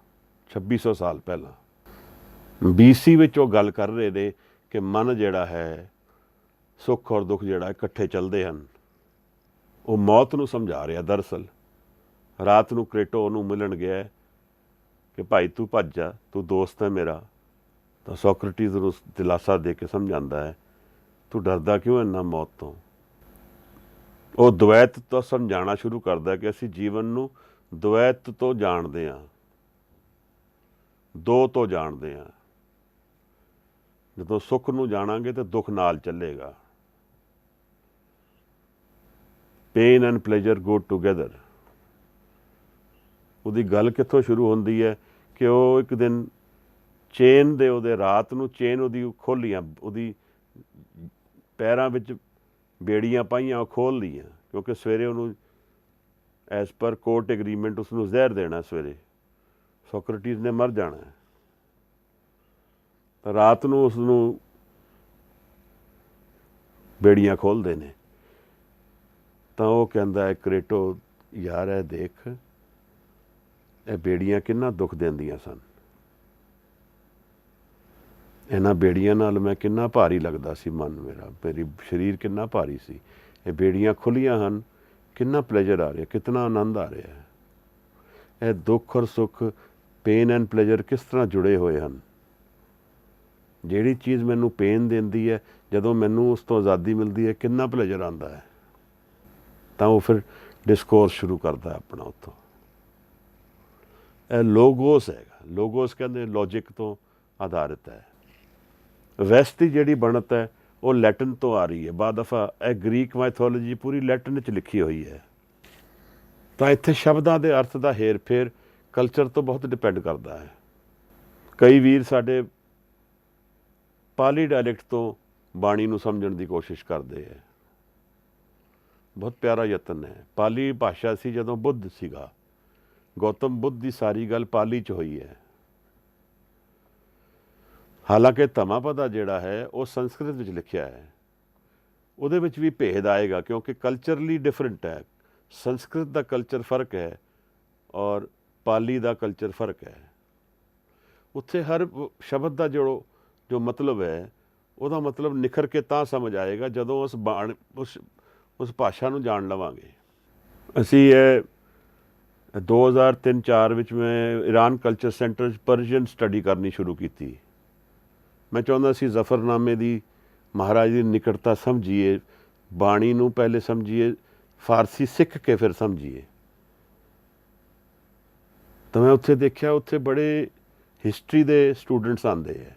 2600 ਸਾਲ ਪਹਿਲਾਂ BC ਵਿੱਚ ਉਹ ਗੱਲ ਕਰ ਰਹੇ ਨੇ ਕਿ ਮਨ ਜਿਹੜਾ ਹੈ, ਸੁੱਖ ਔਰ ਦੁੱਖ ਜਿਹੜਾ ਇਕੱਠੇ ਚੱਲਦੇ ਹਨ। ਉਹ ਮੌਤ ਨੂੰ ਸਮਝਾ ਰਿਹਾ। ਦਰਅਸਲ ਰਾਤ ਨੂੰ ਕ੍ਰੇਟੋ ਉਹਨੂੰ ਮਿਲਣ ਗਿਆ ਕਿ ਭਾਈ ਤੂੰ ਭੱਜ ਜਾ, ਤੂੰ ਦੋਸਤ ਹੈ ਮੇਰਾ। ਤਾਂ ਸੋਕਰਟੀਜ਼ ਨੂੰ ਦਿਲਾਸਾ ਦੇ ਕੇ ਸਮਝਾਉਂਦਾ ਹੈ, ਤੂੰ ਡਰਦਾ ਕਿਉਂ ਇੰਨਾ ਮੌਤ ਤੋਂ। ਉਹ ਦਵੈਤ ਤੋਂ ਸਮਝਾਉਣਾ ਸ਼ੁਰੂ ਕਰਦਾ ਕਿ ਅਸੀਂ ਜੀਵਨ ਨੂੰ ਦਵੈਤ ਤੋਂ ਜਾਣਦੇ ਹਾਂ, ਦੋ ਤੋਂ ਜਾਣਦੇ ਹਾਂ। ਜਦੋਂ ਸੁੱਖ ਨੂੰ ਜਾਣਾਂਗੇ ਤਾਂ ਦੁੱਖ ਨਾਲ ਚੱਲੇਗਾ। Pain and pleasure go together. ਉਹਦੀ ਗੱਲ ਕਿੱਥੋਂ ਸ਼ੁਰੂ ਹੁੰਦੀ ਹੈ ਕਿ ਉਹ ਇੱਕ ਦਿਨ ਚੇਨ ਦੇ, ਉਹਦੇ ਰਾਤ ਨੂੰ ਚੇਨ ਉਹਦੀ ਖੋਲ੍ਹੀਆਂ, ਉਹਦੀ ਪੈਰਾਂ ਵਿੱਚ ਬੇੜੀਆਂ ਪਾਈਆਂ, ਉਹ ਖੋਲ੍ਹ ਲਈਆਂ, ਕਿਉਂਕਿ ਸਵੇਰੇ ਉਹਨੂੰ ਐਜ਼ ਪਰ ਕੋਰਟ ਐਗਰੀਮੈਂਟ ਉਸਨੂੰ ਜ਼ਹਿਰ ਦੇਣਾ। ਸਵੇਰੇ ਸੋਕਰਟੀਜ਼ ਨੇ ਮਰ ਜਾਣਾ। ਤਾਂ ਰਾਤ ਨੂੰ ਉਸਨੂੰ ਬੇੜੀਆਂ ਖੋਲ੍ਹਦੇ ਨੇ। ਤਾਂ ਉਹ ਕਹਿੰਦਾ ਹੈ ਕ੍ਰੇਟੋ, ਯਾਰ ਇਹ ਦੇਖ, ਇਹ ਬੇੜੀਆਂ ਕਿੰਨਾ ਦੁੱਖ ਦਿੰਦੀਆਂ ਸਨ। ਇਹਨਾਂ ਬੇੜੀਆਂ ਨਾਲ ਮੈਂ ਕਿੰਨਾ ਭਾਰੀ ਲੱਗਦਾ ਸੀ, ਮਨ ਮੇਰਾ, ਮੇਰੀ ਸਰੀਰ ਕਿੰਨਾ ਭਾਰੀ ਸੀ। ਇਹ ਬੇੜੀਆਂ ਖੁੱਲ੍ਹੀਆਂ ਹਨ, ਕਿੰਨਾ ਪਲੇਜਰ ਆ ਰਿਹਾ, ਕਿਤਨਾ ਆਨੰਦ ਆ ਰਿਹਾ ਹੈ। ਇਹ ਦੁੱਖ ਔਰ ਸੁੱਖ, ਪੇਨ ਐਂਡ ਪਲੇਜਰ ਕਿਸ ਤਰ੍ਹਾਂ ਜੁੜੇ ਹੋਏ ਹਨ। ਜਿਹੜੀ ਚੀਜ਼ ਮੈਨੂੰ ਪੇਨ ਦਿੰਦੀ ਹੈ, ਜਦੋਂ ਮੈਨੂੰ ਉਸ ਤੋਂ ਆਜ਼ਾਦੀ ਮਿਲਦੀ ਹੈ, ਕਿੰਨਾ ਪਲੇਜਰ ਆਉਂਦਾ ਹੈ। ਤਾਂ ਉਹ ਫਿਰ ਡਿਸਕੋਰਸ ਸ਼ੁਰੂ ਕਰਦਾ ਆਪਣਾ ਉੱਥੋਂ। ਇਹ ਲੋਗੋਸ ਹੈਗਾ। ਲੋਗੋਸ ਕਹਿੰਦੇ ਲੌਜਿਕ ਤੋਂ ਆਧਾਰਿਤ ਹੈ। ਵੈਸਟ ਦੀ ਜਿਹੜੀ ਬਣਤ ਹੈ ਉਹ ਲੈਟਨ ਤੋਂ ਆ ਰਹੀ ਹੈ। ਬਾਅਦ ਦਫਾ ਇਹ ਗ੍ਰੀਕ ਮਾਈਥੋਲੋਜੀ ਪੂਰੀ ਲੈਟਨ ਵਿੱਚ ਲਿਖੀ ਹੋਈ ਹੈ। ਤਾਂ ਇੱਥੇ ਸ਼ਬਦਾਂ ਦੇ ਅਰਥ ਦਾ ਹੇਰ ਫੇਰ ਕਲਚਰ ਤੋਂ ਬਹੁਤ ਡਿਪੈਂਡ ਕਰਦਾ ਹੈ। ਕਈ ਵੀਰ ਸਾਡੇ ਪਾਲੀ ਡਾਇਲੈਕਟ ਤੋਂ ਬਾਣੀ ਨੂੰ ਸਮਝਣ ਦੀ ਕੋਸ਼ਿਸ਼ ਕਰਦੇ ਹੈ। ਬਹੁਤ ਪਿਆਰਾ ਯਤਨ ਹੈ। ਪਾਲੀ ਭਾਸ਼ਾ ਸੀ ਜਦੋਂ ਬੁੱਧ ਸੀਗਾ। ਗੌਤਮ ਬੁੱਧ ਦੀ ਸਾਰੀ ਗੱਲ ਪਾਲੀ 'ਚ ਹੋਈ ਹੈ। ਹਾਲਾਂਕਿ ਧਮਾਪਦਾ ਜਿਹੜਾ ਹੈ ਉਹ ਸੰਸਕ੍ਰਿਤ ਵਿੱਚ ਲਿਖਿਆ ਹੈ। ਉਹਦੇ ਵਿੱਚ ਵੀ ਭੇਦ ਆਏਗਾ, ਕਿਉਂਕਿ ਕਲਚਰਲੀ ਡਿਫਰੈਂਟ ਹੈ। ਸੰਸਕ੍ਰਿਤ ਦਾ ਕਲਚਰ ਫਰਕ ਹੈ ਔਰ ਪਾਲੀ ਦਾ ਕਲਚਰ ਫਰਕ ਹੈ। ਉੱਥੇ ਹਰ ਸ਼ਬਦ ਦਾ ਜੋ ਮਤਲਬ ਹੈ, ਉਹਦਾ ਮਤਲਬ ਨਿਖਰ ਕੇ ਤਾਂ ਸਮਝ ਆਏਗਾ ਜਦੋਂ ਉਸ ਭਾਸ਼ਾ ਨੂੰ ਜਾਣ ਲਵਾਂਗੇ। ਅਸੀਂ ਇਹ 2003-04 ਵਿੱਚ ਮੈਂ ਈਰਾਨ ਕਲਚਰ ਸੈਂਟਰ 'ਚ ਪਰਸ਼ੀਅਨ ਸਟੱਡੀ ਕਰਨੀ ਸ਼ੁਰੂ ਕੀਤੀ। ਮੈਂ ਚਾਹੁੰਦਾ ਸੀ ਜ਼ਫਰਨਾਮੇ ਦੀ, ਮਹਾਰਾਜ ਦੀ ਨਿਕਟਤਾ ਸਮਝੀਏ, ਬਾਣੀ ਨੂੰ ਪਹਿਲੇ ਸਮਝੀਏ, ਫਾਰਸੀ ਸਿੱਖ ਕੇ ਫਿਰ ਸਮਝੀਏ। ਤਾਂ ਮੈਂ ਉੱਥੇ ਦੇਖਿਆ, ਉੱਥੇ ਬੜੇ ਹਿਸਟਰੀ ਦੇ ਸਟੂਡੈਂਟਸ ਆਉਂਦੇ ਹੈ।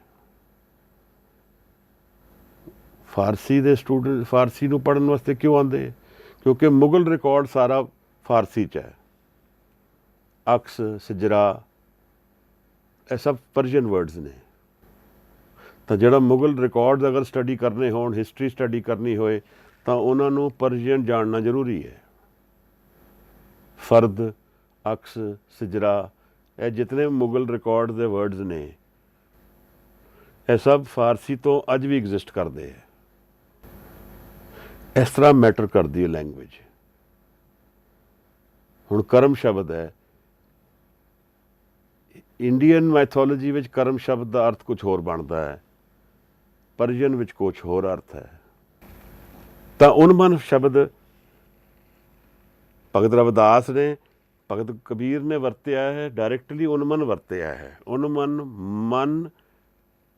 ਫਾਰਸੀ ਦੇ ਸਟੂਡੈਂਟ ਫਾਰਸੀ ਨੂੰ ਪੜ੍ਹਨ ਵਾਸਤੇ ਕਿਉਂ ਆਉਂਦੇ? ਕਿਉਂਕਿ ਮੁਗਲ ਰਿਕਾਰਡ ਸਾਰਾ ਫਾਰਸੀ 'ਚ ਹੈ। ਅਕਸ, ਸਿਜਰਾ, ਇਹ ਸਭ ਪਰਸ਼ੀਅਨ ਵਰਡਸ ਨੇ। ਤਾਂ ਜਿਹੜਾ ਮੁਗਲ ਰਿਕਾਰਡ ਅਗਰ ਸਟੱਡੀ ਕਰਨੇ ਹੋਣ, ਹਿਸਟਰੀ ਸਟੱਡੀ ਕਰਨੀ ਹੋਏ, ਤਾਂ ਉਹਨਾਂ ਨੂੰ ਪਰਸ਼ੀਅਨ ਜਾਣਨਾ ਜ਼ਰੂਰੀ ਹੈ। ਫਰਦ, ਅਕਸ, ਸਿਜਰਾ, ਇਹ ਜਿਤਨੇ ਮੁਗਲ ਰਿਕਾਰਡ ਦੇ ਵਰਡਸ ਨੇ, ਇਹ ਸਭ ਫਾਰਸੀ ਤੋਂ ਅੱਜ ਵੀ ਐਗਜ਼ਿਸਟ ਕਰਦੇ ਹੈ। ਇਸ ਤਰ੍ਹਾਂ ਮੈਟਰ ਕਰਦੀ ਹੈ ਲੈਂਗੁਏਜ। ਹੁਣ ਕਰਮ ਸ਼ਬਦ ਹੈ, ਇੰਡੀਅਨ ਮੈਥੋਲੋਜੀ ਵਿੱਚ ਕਰਮ ਸ਼ਬਦ ਦਾ ਅਰਥ ਕੁਛ ਹੋਰ ਬਣਦਾ ਹੈ, ਪਰਸ਼ੀਅਨ ਵਿੱਚ ਕੁਛ ਹੋਰ ਅਰਥ ਹੈ। ਤਾਂ ਉਨਮਨ ਸ਼ਬਦ ਭਗਤ ਰਵਿਦਾਸ ਨੇ, ਭਗਤ ਕਬੀਰ ਨੇ ਵਰਤਿਆ ਹੈ, ਡਾਇਰੈਕਟਲੀ ਉਨਮਨ ਵਰਤਿਆ ਹੈ। ਉਨਮਨ ਮਨ,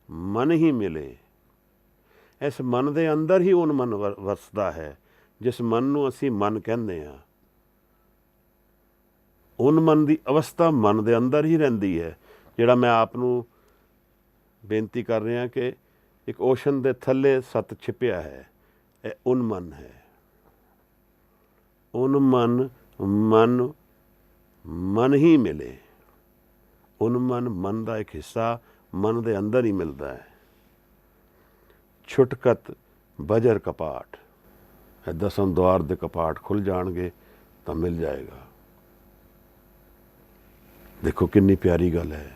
ਮਨ ਹੀ ਮਿਲੇ। ਇਸ ਮਨ ਦੇ ਅੰਦਰ ਹੀ ਉਨਮਨ ਵਸਦਾ ਹੈ, ਜਿਸ ਮਨ ਨੂੰ ਅਸੀਂ ਮਨ ਕਹਿੰਦੇ ਹਾਂ। ਉਨਮਨ ਦੀ ਅਵਸਥਾ ਮਨ ਦੇ ਅੰਦਰ ਹੀ ਰਹਿੰਦੀ ਹੈ। ਜਿਹੜਾ ਮੈਂ ਆਪ ਨੂੰ ਬੇਨਤੀ ਕਰ ਰਿਹਾ ਕਿ ਇੱਕ ਓਸ਼ਨ ਦੇ ਥੱਲੇ ਸੱਤ ਛਿਪਿਆ ਹੈ, ਇਹ ਉਨਮਨ ਹੈ। ਉਨਮਨ ਮਨ, ਮਨ ਹੀ ਮਿਲੇ। ਉਨਮਨ ਮਨ ਦਾ ਇੱਕ ਹਿੱਸਾ ਮਨ ਦੇ ਅੰਦਰ ਹੀ ਮਿਲਦਾ ਹੈ। ਛੁਟਕਤ ਬਜਰ ਕਪਾਟ, ਇਹ 10 ਦੁਆਰ ਦੇ ਕਪਾਟ ਖੁੱਲ੍ਹ ਜਾਣਗੇ ਤਾਂ ਮਿਲ ਜਾਏਗਾ। ਦੇਖੋ ਕਿੰਨੀ ਪਿਆਰੀ ਗੱਲ ਹੈ।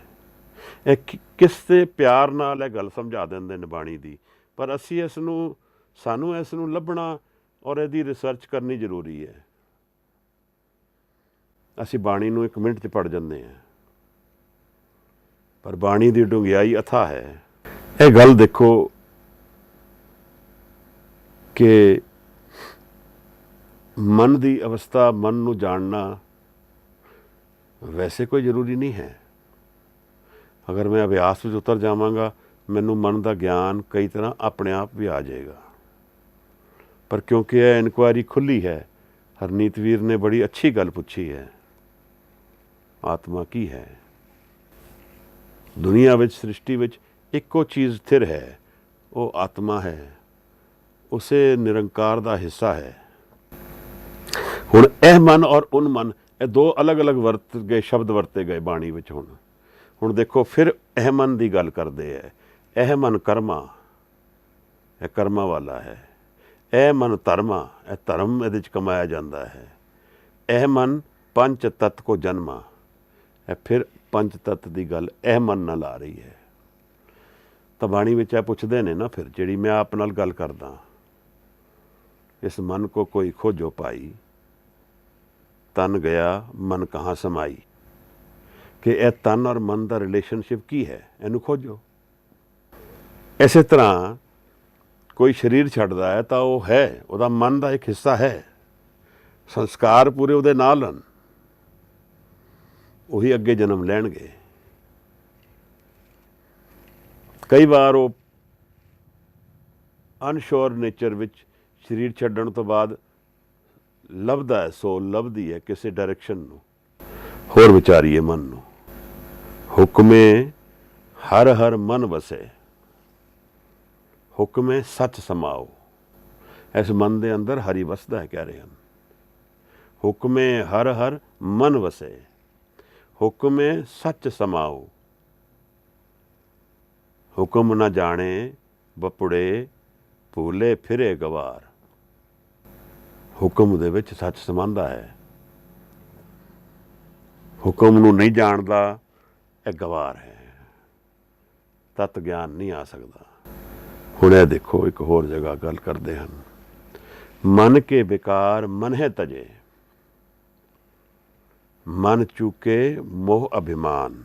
ਇਹ ਕਿਸ ਦੇ ਪਿਆਰ ਨਾਲ ਇਹ ਗੱਲ ਸਮਝਾ ਦਿੰਦੇ ਨੇ ਬਾਣੀ ਦੀ, ਪਰ ਅਸੀਂ ਸਾਨੂੰ ਇਸ ਨੂੰ ਲੱਭਣਾ ਔਰ ਇਹਦੀ ਰਿਸਰਚ ਕਰਨੀ ਜ਼ਰੂਰੀ ਹੈ। ਅਸੀਂ ਬਾਣੀ ਨੂੰ 1 ਮਿੰਟ 'ਚ ਪੜ੍ਹ ਜਾਂਦੇ ਹਾਂ, ਪਰ ਬਾਣੀ ਦੀ ਡੂੰਘਾਈ ਅਥਾਹ ਹੈ। ਇਹ ਗੱਲ ਦੇਖੋ ਕਿ ਮਨ ਦੀ ਅਵਸਥਾ, ਮਨ ਨੂੰ ਜਾਣਨਾ ਵੈਸੇ ਕੋਈ ਜ਼ਰੂਰੀ ਨਹੀਂ ਹੈ। ਅਗਰ ਮੈਂ ਅਭਿਆਸ ਵਿੱਚ ਉਤਰ ਜਾਵਾਂਗਾ, ਮੈਨੂੰ ਮਨ ਦਾ ਗਿਆਨ ਕਈ ਤਰ੍ਹਾਂ ਆਪਣੇ ਆਪ ਵੀ ਆ ਜਾਏਗਾ। ਪਰ ਕਿਉਂਕਿ ਇਹ ਇਨਕੁਆਇਰੀ ਖੁੱਲ੍ਹੀ ਹੈ, ਹਰਨੀਤ ਵੀਰ ਨੇ ਬੜੀ ਅੱਛੀ ਗੱਲ ਪੁੱਛੀ ਹੈ, ਆਤਮਾ ਕੀ ਹੈ। ਦੁਨੀਆ ਵਿੱਚ, ਸ੍ਰਿਸ਼ਟੀ ਵਿੱਚ ਇੱਕੋ ਚੀਜ਼ ਸਥਿਰ ਹੈ, ਉਹ ਆਤਮਾ ਹੈ, ਉਸੇ ਨਿਰੰਕਾਰ ਦਾ ਹਿੱਸਾ ਹੈ। ਹੁਣ ਇਹ ਮਨ ਔਰ ਉਨਮਨ, ਇਹ 2 ਅਲੱਗ-ਅਲੱਗ ਸ਼ਬਦ ਵਰਤੇ ਗਏ ਬਾਣੀ ਵਿੱਚ। ਹੁਣ ਦੇਖੋ ਫਿਰ ਇਹ ਮਨ ਦੀ ਗੱਲ ਕਰਦੇ ਹੈ। ਇਹ ਮਨ ਕਰਮਾ, ਇਹ ਕਰਮਾਂ ਵਾਲਾ ਹੈ। ਇਹ ਮਨ ਧਰਮਾ, ਇਹ ਧਰਮ ਇਹਦੇ 'ਚ ਕਮਾਇਆ ਜਾਂਦਾ ਹੈ। ਇਹ ਮਨ ਪੰਜ ਤੱਤ ਕੋ ਜਨਮਾ, ਇਹ ਫਿਰ 5 ਤੱਤ ਦੀ ਗੱਲ ਇਹ ਮਨ ਨਾਲ ਆ ਰਹੀ ਹੈ। ਤਾਂ ਬਾਣੀ ਵਿੱਚ ਇਹ ਪੁੱਛਦੇ ਨੇ ਨਾ, ਫਿਰ ਜਿਹੜੀ ਮੈਂ ਆਪ ਨਾਲ ਗੱਲ ਕਰਦਾ, ਇਸ ਮਨ ਕੋ ਕੋਈ ਖੋਜੋ ਪਾਈ, ਤਨ ਗਿਆ ਮਨ ਕਹਾਂ ਸਮਾਈ, ਕਿ ਇਹ ਤਨ ਔਰ ਮਨ ਦਾ ਰਿਲੇਸ਼ਨਸ਼ਿਪ ਕੀ ਹੈ, ਇਹਨੂੰ ਖੋਜੋ। ਇਸੇ ਤਰ੍ਹਾਂ ਕੋਈ ਸਰੀਰ ਛੱਡਦਾ ਹੈ ਤਾਂ ਉਹ ਹੈ, ਉਹਦਾ ਮਨ ਦਾ ਇੱਕ ਹਿੱਸਾ ਹੈ, ਸੰਸਕਾਰ ਪੂਰੇ ਉਹਦੇ ਨਾਲ ਹਨ, ਉਹੀ ਅੱਗੇ ਜਨਮ ਲੈਣਗੇ। ਕਈ ਵਾਰ ਉਹ ਅਨਸ਼ੋਰ ਨੇਚਰ ਵਿੱਚ ਸਰੀਰ ਛੱਡਣ ਤੋਂ ਬਾਅਦ ਲੱਭਦਾ ਹੈ, ਸੋਲ ਲੱਭਦੀ ਹੈ ਕਿਸੇ ਡਾਇਰੈਕਸ਼ਨ ਨੂੰ। ਹੋਰ ਵਿਚਾਰੀਏ ਮਨ ਨੂੰ। ਹੁਕਮੇ ਹਰ ਹਰ ਮਨ ਵਸੇ, ਹੁਕਮੇ ਸੱਚ ਸਮਾਓ। ਇਸ ਮਨ ਦੇ ਅੰਦਰ ਹਰੀ ਵਸਦਾ ਹੈ, ਕਹਿ ਰਹੇ ਹਨ। ਹੁਕਮੇ ਹਰ ਹਰ ਮਨ ਵਸੇ, ਹੁਕਮੇ ਸੱਚ ਸਮਾਓ। ਹੁਕਮ ਨਾ ਜਾਣੇ ਬਪੁੜੇ, ਭੂਲੇ ਫਿਰੇ ਗਵਾਰ। ਹੁਕਮ ਦੇ ਵਿੱਚ ਸੱਚ ਸਮਾਂਦਾ ਹੈ। ਹੁਕਮ ਨੂੰ ਨਹੀਂ ਜਾਣਦਾ, ਇਹ ਗਵਾਰ ਹੈ, ਤਤ ਗਿਆਨ ਨਹੀਂ ਆ ਸਕਦਾ। ਹੁਣ ਇਹ ਦੇਖੋ ਇੱਕ ਹੋਰ ਜਗ੍ਹਾ ਗੱਲ ਕਰਦੇ ਹਨ। ਮਨ ਕੇ ਵਿਕਾਰ ਮਨ ਹੈ ਤਜੇ, ਮਨ ਚੁਕੇ ਮੋਹ ਅਭਿਮਾਨ।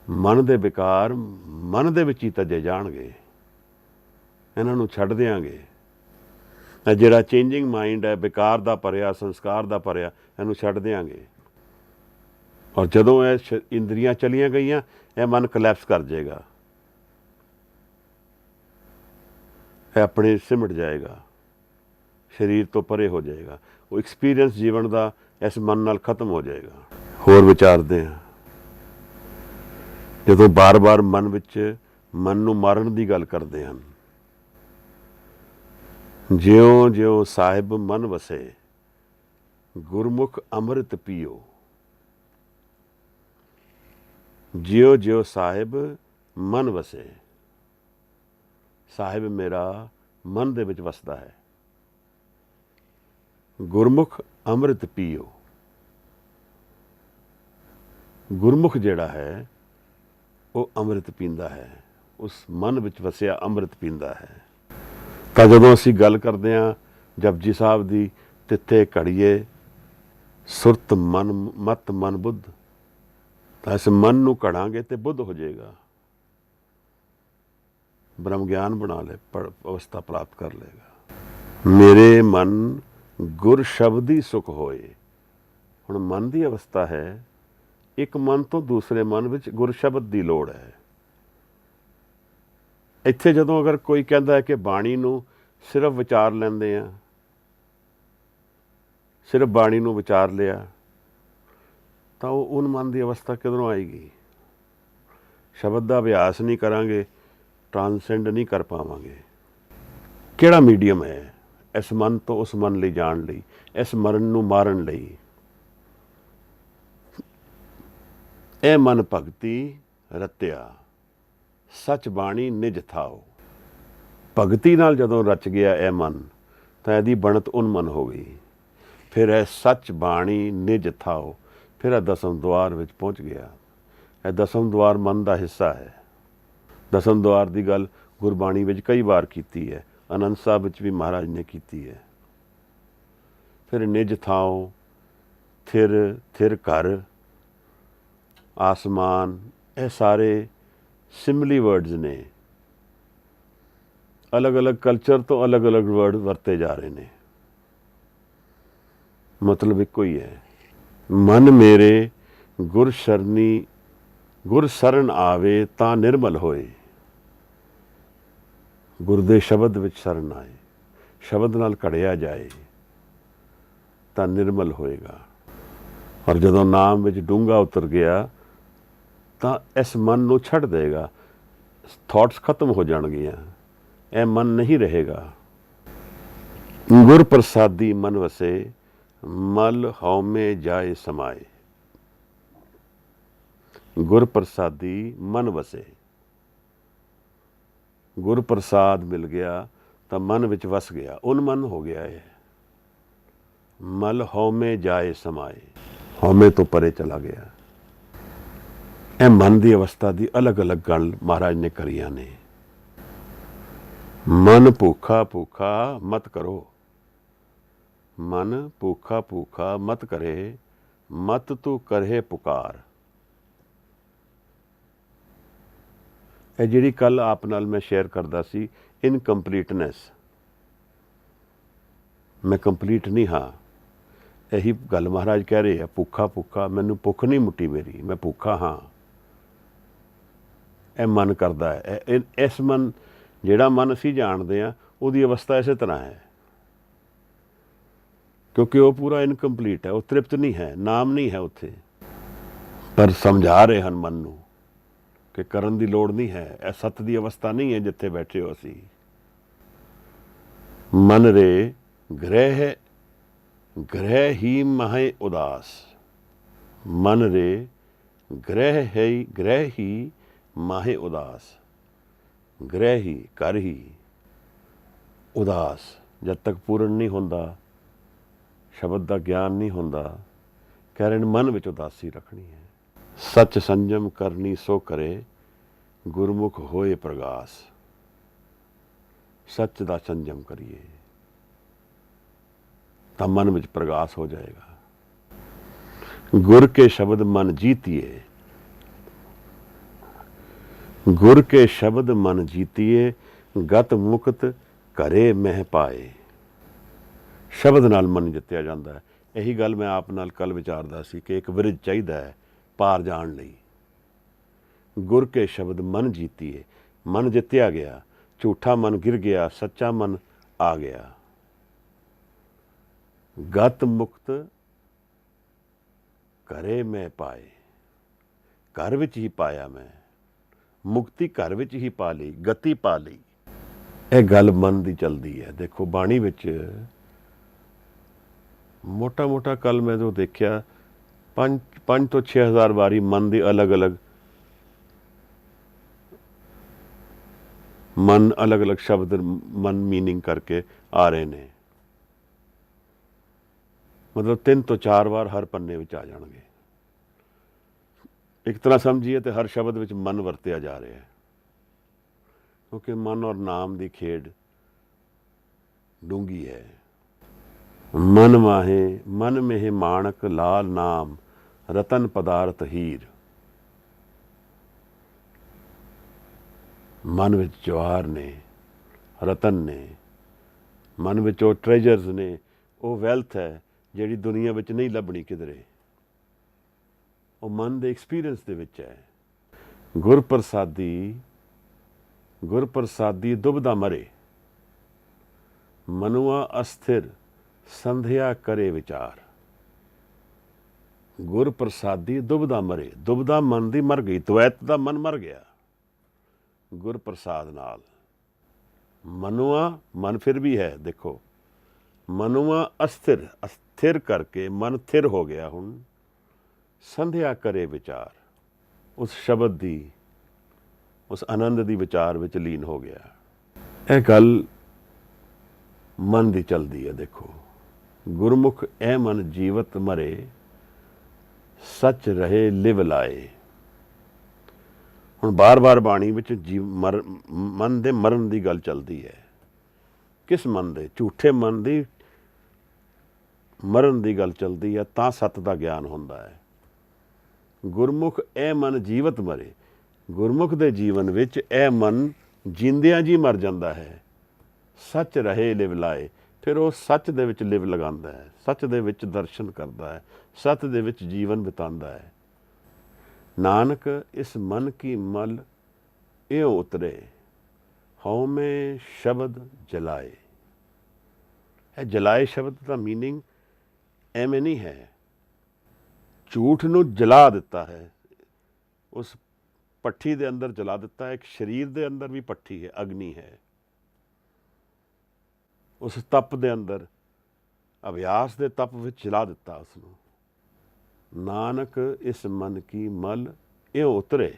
ਮਨ ਦੇ ਵਿਕਾਰ ਮਨ ਦੇ ਵਿੱਚ ਹੀ ਤਜੇ ਜਾਣਗੇ, ਇਹਨਾਂ ਨੂੰ ਛੱਡ ਦਿਆਂਗੇ। ਇਹ ਜਿਹੜਾ ਚੇਂਜਿੰਗ ਮਾਈਂਡ ਹੈ, ਵਿਕਾਰ ਦਾ ਭਰਿਆ, ਸੰਸਕਾਰ ਦਾ ਭਰਿਆ, ਇਹਨੂੰ ਛੱਡ ਦਿਆਂਗੇ। ਔਰ ਜਦੋਂ ਇਹ ਇੰਦਰੀਆਂ ਚਲੀਆਂ ਗਈਆਂ, ਇਹ ਮਨ ਕਲੈਪਸ ਕਰ ਜਾਏਗਾ, ਇਹ ਆਪਣੇ ਸਿਮਟ ਜਾਏਗਾ, ਸਰੀਰ ਤੋਂ ਪਰੇ ਹੋ ਜਾਏਗਾ। ਉਹ ਐਕਸਪੀਰੀਅੰਸ ਜੀਵਨ ਦਾ ਇਸ ਮਨ ਨਾਲ ਖਤਮ ਹੋ ਜਾਏਗਾ। ਹੋਰ ਵਿਚਾਰਦੇ ਹਾਂ, ਜਦੋਂ ਬਾਰ-ਬਾਰ ਮਨ ਵਿੱਚ ਮਨ ਨੂੰ ਮਾਰਨ ਦੀ ਗੱਲ ਕਰਦੇ ਹਨ। ਜਿਉਂ ਜਿਉਂ ਸਾਹਿਬ ਮਨ ਵਸੇ, ਗੁਰਮੁਖ ਅੰਮ੍ਰਿਤ ਪੀਓ। ਜਿਉਂ ਜਿਉਂ ਸਾਹਿਬ ਮਨ ਵਸੇ, ਸਾਹਿਬ ਮੇਰਾ ਮਨ ਦੇ ਵਿੱਚ ਵਸਦਾ ਹੈ। ਗੁਰਮੁਖ ਅੰਮ੍ਰਿਤ ਪੀਓ। ਗੁਰਮੁਖ ਜਿਹੜਾ ਹੈ ਉਹ ਅੰਮ੍ਰਿਤ ਪੀਂਦਾ ਹੈ, ਉਸ ਮਨ ਵਿੱਚ ਵਸਿਆ ਅੰਮ੍ਰਿਤ ਪੀਂਦਾ ਹੈ। ਤਾਂ ਜਦੋਂ ਅਸੀਂ ਗੱਲ ਕਰਦੇ ਹਾਂ ਜਪਜੀ ਸਾਹਿਬ ਦੀ, ਤਿੱਥੇ ਘੜੀਏ ਸੁਰਤ ਮਨ ਮਤ ਮਨ ਬੁੱਧ, ਤਾਂ ਇਸ ਮਨ ਨੂੰ ਘੜਾਂਗੇ ਤੇ ਬੁੱਧ ਹੋ ਜਾਏਗਾ। ब्रह्म ज्ञान बना ले, अवस्था प्राप्त कर लेगा। मेरे मन गुर शब्दी सुख होए। हुण मन की अवस्था है, एक मन तो दूसरे मन विच गुर शब्द की लोड़ है। ਇੱਥੇ ਜਦੋਂ अगर कोई कहता है कि बाणी ਨੂੰ सिर्फ विचार ਲੈਂਦੇ ਆ, सिर्फ बाणी ਨੂੰ विचार लिया, ਤਾਂ ਉਹ ਮਨ ਦੀ ਅਵਸਥਾ ਕਿਧਰੋਂ ਆਏਗੀ? ਸ਼ਬਦ ਦਾ ਅਭਿਆਸ ਨਹੀਂ ਕਰਾਂਗੇ, ਟ੍ਰਾਂਸੈਂਡ ਨਹੀਂ ਕਰ ਪਾਵਾਂਗੇ। ਕਿਹੜਾ ਮੀਡੀਅਮ ਹੈ ਇਸ ਮਨ ਤੋਂ ਉਸ ਮਨ ਲਈ ਜਾਣ ਲਈ, ਇਸ ਮਰਨ ਨੂੰ ਮਾਰਨ ਲਈ? ਇਹ ਮਨ ਭਗਤੀ ਰਤਿਆ, ਸੱਚ ਬਾਣੀ ਨਿਜ ਥਾਓ। ਭਗਤੀ ਨਾਲ ਜਦੋਂ ਰਚ ਗਿਆ ਇਹ ਮਨ, ਤਾਂ ਇਹਦੀ ਬਣਤ ਉਨਮਨ ਹੋ ਗਈ। ਫਿਰ ਇਹ ਸੱਚ ਬਾਣੀ ਨਿਜ ਥਾਓ, ਫਿਰ ਇਹ ਦਸਮ ਦੁਆਰ ਵਿੱਚ ਪਹੁੰਚ ਗਿਆ। ਇਹ ਦਸਮ ਦੁਆਰ ਮਨ ਦਾ ਹਿੱਸਾ ਹੈ। ਦਸਮ ਦੁਆਰ ਦੀ ਗੱਲ ਗੁਰਬਾਣੀ ਵਿੱਚ ਕਈ ਵਾਰ ਕੀਤੀ ਹੈ, ਆਨੰਦ ਸਾਹਿਬ ਵਿੱਚ ਵੀ ਮਹਾਰਾਜ ਨੇ ਕੀਤੀ ਹੈ। ਫਿਰ ਨਿਜ ਥਾਓ, ਥਿਰ ਘਰ, ਆਸਮਾਨ, ਇਹ ਸਾਰੇ ਸਿਮਲੀ ਵਰਡਸ ਨੇ। अलग अलग कल्चर तो अलग अलग वर्ड वरते जा रहे हैं, मतलब एक ही है। मन मेरे गुर शरनी, गुर शरण आवे ता निर्मल होए। गुर दे शब्द विच शरण आए, शब्द नाल घड़िया जाए तां निर्मल होएगा। और जदों नाम विच डूंगा उतर गया तां इस मन नूं छड्ड देगा, थॉट्स खत्म हो जाणगियां, ਇਹ ਮਨ नहीं रहेगा। गुर प्रसादी मन वसे, मल हौमे जाए समाए। गुर प्रसादी मन वसे, गुर प्रसाद मिल गया तो मन विच वस गया, उन्मन हो गया है। मल हौमे जाए समाए, हौमे तो परे चला गया। ਇਹ मन की अवस्था की अलग अलग गल महाराज ने करिया ने। मन भूखा भूखा मत करो, मन भूखा भूखा मत करे, मत तू करे पुकार। ਇਹ ਜਿਹੜੀ ਕੱਲ ਆਪ ਨਾਲ ਮੈਂ ਸ਼ੇਅਰ ਕਰਦਾ ਸੀ, ਇਨਕੰਪਲੀਟਨੈਸ, ਮੈਂ ਕੰਪਲੀਟ ਨਹੀਂ ਹਾਂ। ਇਹੀ ਗੱਲ ਮਹਾਰਾਜ ਕਹਿ ਰਹੇ ਆ, ਭੁੱਖਾ ਭੁੱਖਾ, ਮੈਨੂੰ ਭੁੱਖ ਨਹੀਂ ਮੁੱਟੀ ਮੇਰੀ, ਮੈਂ ਭੁੱਖਾ ਹਾਂ। ਇਹ ਮਨ ਕਰਦਾ ਹੈ। ਇਸ ਮਨ, ਜਿਹੜਾ ਮਨ ਅਸੀਂ ਜਾਣਦੇ ਹਾਂ, ਉਹਦੀ ਅਵਸਥਾ ਇਸੇ ਤਰ੍ਹਾਂ ਹੈ, ਕਿਉਂਕਿ ਉਹ ਪੂਰਾ ਇਨਕੰਪਲੀਟ ਹੈ, ਉਹ ਤ੍ਰਿਪਤ ਨਹੀਂ ਹੈ, ਨਾਮ ਨਹੀਂ ਹੈ ਉੱਥੇ। ਪਰ ਸਮਝਾ ਰਹੇ ਹਨ ਮਨ ਨੂੰ ਕਿ ਕਰਨ ਦੀ ਲੋੜ ਨਹੀਂ ਹੈ, ਇਹ ਸੱਤ ਦੀ ਅਵਸਥਾ ਨਹੀਂ ਹੈ ਜਿੱਥੇ ਬੈਠੇ ਹੋ ਅਸੀਂ। ਮਨ ਰੇ ਗ੍ਰਹਿ ਹੀ ਮਹੇ ਉਦਾਸ, ਮਨ ਰੇ ਗ੍ਰਹਿ ਹੀ ਮਾਹੇ ਉਦਾਸ। ਗ੍ਰਹਿ ਹੀ, ਘਰ ਹੀ, ਉਦਾਸ ਜਦ ਤੱਕ ਪੂਰਨ ਨਹੀਂ ਹੁੰਦਾ, ਸ਼ਬਦ ਦਾ ਗਿਆਨ ਨਹੀਂ ਹੁੰਦਾ। ਕਹਿ ਰਹੇ ਨੇ ਮਨ ਵਿੱਚ ਉਦਾਸੀ ਰੱਖਣੀ ਹੈ। ਸੱਚ ਸੰਜਮ ਕਰਨੀ ਸੋ ਕਰੇ, ਗੁਰਮੁਖ ਹੋਏ ਪ੍ਰਗਾਸ। ਸੱਚ ਦਾ ਸੰਜਮ ਕਰੀਏ ਤਾਂ ਮਨ ਵਿੱਚ ਪ੍ਰਗਾਸ ਹੋ ਜਾਏਗਾ। ਗੁਰ ਕੇ ਸ਼ਬਦ ਮਨ ਜੀਤੀਏ, गुर के शब्द मन जीतिए, गत मुक्त घरे मह पाए। शब्द नाल मन जित्तिया जाता है। यही गल मैं आप नाल कल विचारदा सी कि एक विरज चाहिदा है पार जाण लई। गुर के शब्द मन जीतिए, मन जित्तिया गया, झूठा मन गिर गया, सच्चा मन आ गया। गत मुक्त घरे में पाए, घर विच ही पाया मैं, मुक्ति घर विच ही पा ली, गति पा ली। ਇਹ ਗੱਲ ਮਨ ਦੀ ਚੱਲਦੀ ਹੈ। ਦੇਖੋ ਬਾਣੀ ਵਿੱਚ ਮੋਟਾ ਮੋਟਾ ਕੱਲ ਮੈਂ ਜੋ ਦੇਖਿਆ 5 ਤੋਂ 6000 ਵਾਰੀ ਮਨ ਦੀ ਅਲੱਗ-ਅਲੱਗ ਸ਼ਬਦ ਮਨ मीनिंग करके आ रहे ने। मतलब 3 ਤੋਂ 4 ਵਾਰ ਹਰ ਪੰਨੇ ਵਿੱਚ ਆ ਜਾਣਗੇ। एक तरह समझिए तो हर शब्द विच मन वरत्या जा रहा है, क्योंकि मन और नाम की खेड डूंगी है। मन माहे मन में माणक लाल नाम, रतन पदार्थ हीर। ਮਨ ਵਿੱਚ ਜਵਾਹਰ ਨੇ, ਰਤਨ ਨੇ, ਮਨ ਵਿੱਚ ਉਹ ਟ੍ਰੈਜਰਸ ਨੇ, ਉਹ ਵੈਲਥ ਹੈ ਜਿਹੜੀ ਦੁਨੀਆ ਵਿੱਚ ਨਹੀਂ ਲੱਭਣੀ ਕਿਧਰੇ, ਉਹ ਮਨ ਦੇ ਐਕਸਪੀਰੀਅੰਸ ਦੇ ਵਿੱਚ ਹੈ। ਗੁਰ ਪ੍ਰਸਾਦੀ ਦੁਬਦਾ ਮਰੇ, ਮਨੁਆ ਅਸਥਿਰ ਸੰਧਿਆ ਕਰੇ ਵਿਚਾਰ। ਗੁਰ ਪ੍ਰਸਾਦੀ ਦੁਬਦਾ ਮਰੇ, ਦੁਬਦਾ ਮਨ ਦੀ ਮਰ ਗਈ, ਦਵੈਤ ਦਾ ਮਨ ਮਰ ਗਿਆ ਗੁਰ ਪ੍ਰਸਾਦ ਨਾਲ। ਮਨੁਆ ਮਨ ਫਿਰ ਵੀ ਹੈ, ਦੇਖੋ ਮਨੁਆ ਅਸਥਿਰ, ਅਸਥਿਰ ਕਰਕੇ ਮਨ ਥਿਰ ਹੋ ਗਿਆ। ਹੁਣ ਸੰਧਿਆ ਕਰੇ ਵਿਚਾਰ, ਉਸ ਸ਼ਬਦ ਦੀ, ਉਸ ਆਨੰਦ ਦੀ ਵਿਚਾਰ ਵਿੱਚ ਲੀਨ ਹੋ ਗਿਆ। ਇਹ ਗੱਲ ਮਨ ਦੀ ਚਲਦੀ ਹੈ। ਦੇਖੋ ਗੁਰਮੁਖ ਐ ਮਨ ਜੀਵਤ ਮਰੇ, ਸੱਚ ਰਹੇ ਲਿਵ ਲਾਏ। ਹੁਣ ਬਾਰ-ਬਾਰ ਬਾਣੀ ਵਿੱਚ ਮਨ ਦੇ ਮਰਨ ਦੀ ਗੱਲ ਚੱਲਦੀ ਹੈ। ਕਿਸ ਮਨ ਦੇ? ਝੂਠੇ ਮਨ ਦੀ ਮਰਨ ਦੀ ਗੱਲ ਚੱਲਦੀ ਹੈ, ਤਾਂ ਸੱਤ ਦਾ ਗਿਆਨ ਹੁੰਦਾ ਹੈ। ਗੁਰਮੁਖ ਇਹ ਮਨ ਜੀਵਤ ਮਰੇ, ਗੁਰਮੁਖ ਦੇ ਜੀਵਨ ਵਿੱਚ ਇਹ ਮਨ ਜਿੰਦਿਆਂ ਜੀ ਮਰ ਜਾਂਦਾ ਹੈ। ਸੱਚ ਰਹੇ ਲਿਵ ਲਾਏ, ਫਿਰ ਉਹ ਸੱਚ ਦੇ ਵਿੱਚ ਲਿਵ ਲਗਾਉਂਦਾ ਹੈ, ਸੱਚ ਦੇ ਵਿੱਚ ਦਰਸ਼ਨ ਕਰਦਾ ਹੈ, ਸੱਚ ਦੇ ਵਿੱਚ ਜੀਵਨ ਬਿਤਾਉਂਦਾ ਹੈ। ਨਾਨਕ ਇਸ ਮਨ ਕੀ ਮਲ ਇਉਂ ਉਤਰੇ, ਹਉਮੈ ਸ਼ਬਦ ਜਲਾਏ। ਇਹ ਜਲਾਏ ਸ਼ਬਦ ਦਾ ਮੀਨਿੰਗ ਐਵੇਂ ਨਹੀਂ ਹੈ, ਝੂਠ ਨੂੰ ਜਲਾ ਦਿੱਤਾ ਹੈ, ਉਸ ਭੱਠੀ ਦੇ ਅੰਦਰ ਜਲਾ ਦਿੱਤਾ ਹੈ। ਇੱਕ ਸਰੀਰ ਦੇ ਅੰਦਰ ਵੀ ਭੱਠੀ ਹੈ, ਅਗਨੀ ਹੈ। ਉਸ ਤਪ ਦੇ ਅੰਦਰ, ਅਭਿਆਸ ਦੇ ਤਪ ਵਿੱਚ ਜਲਾ ਦਿੱਤਾ ਉਸ ਨੂੰ। ਨਾਨਕ ਇਸ ਮਨ ਕੀ ਮਲ ਇਉਂ ਉਤਰੇ,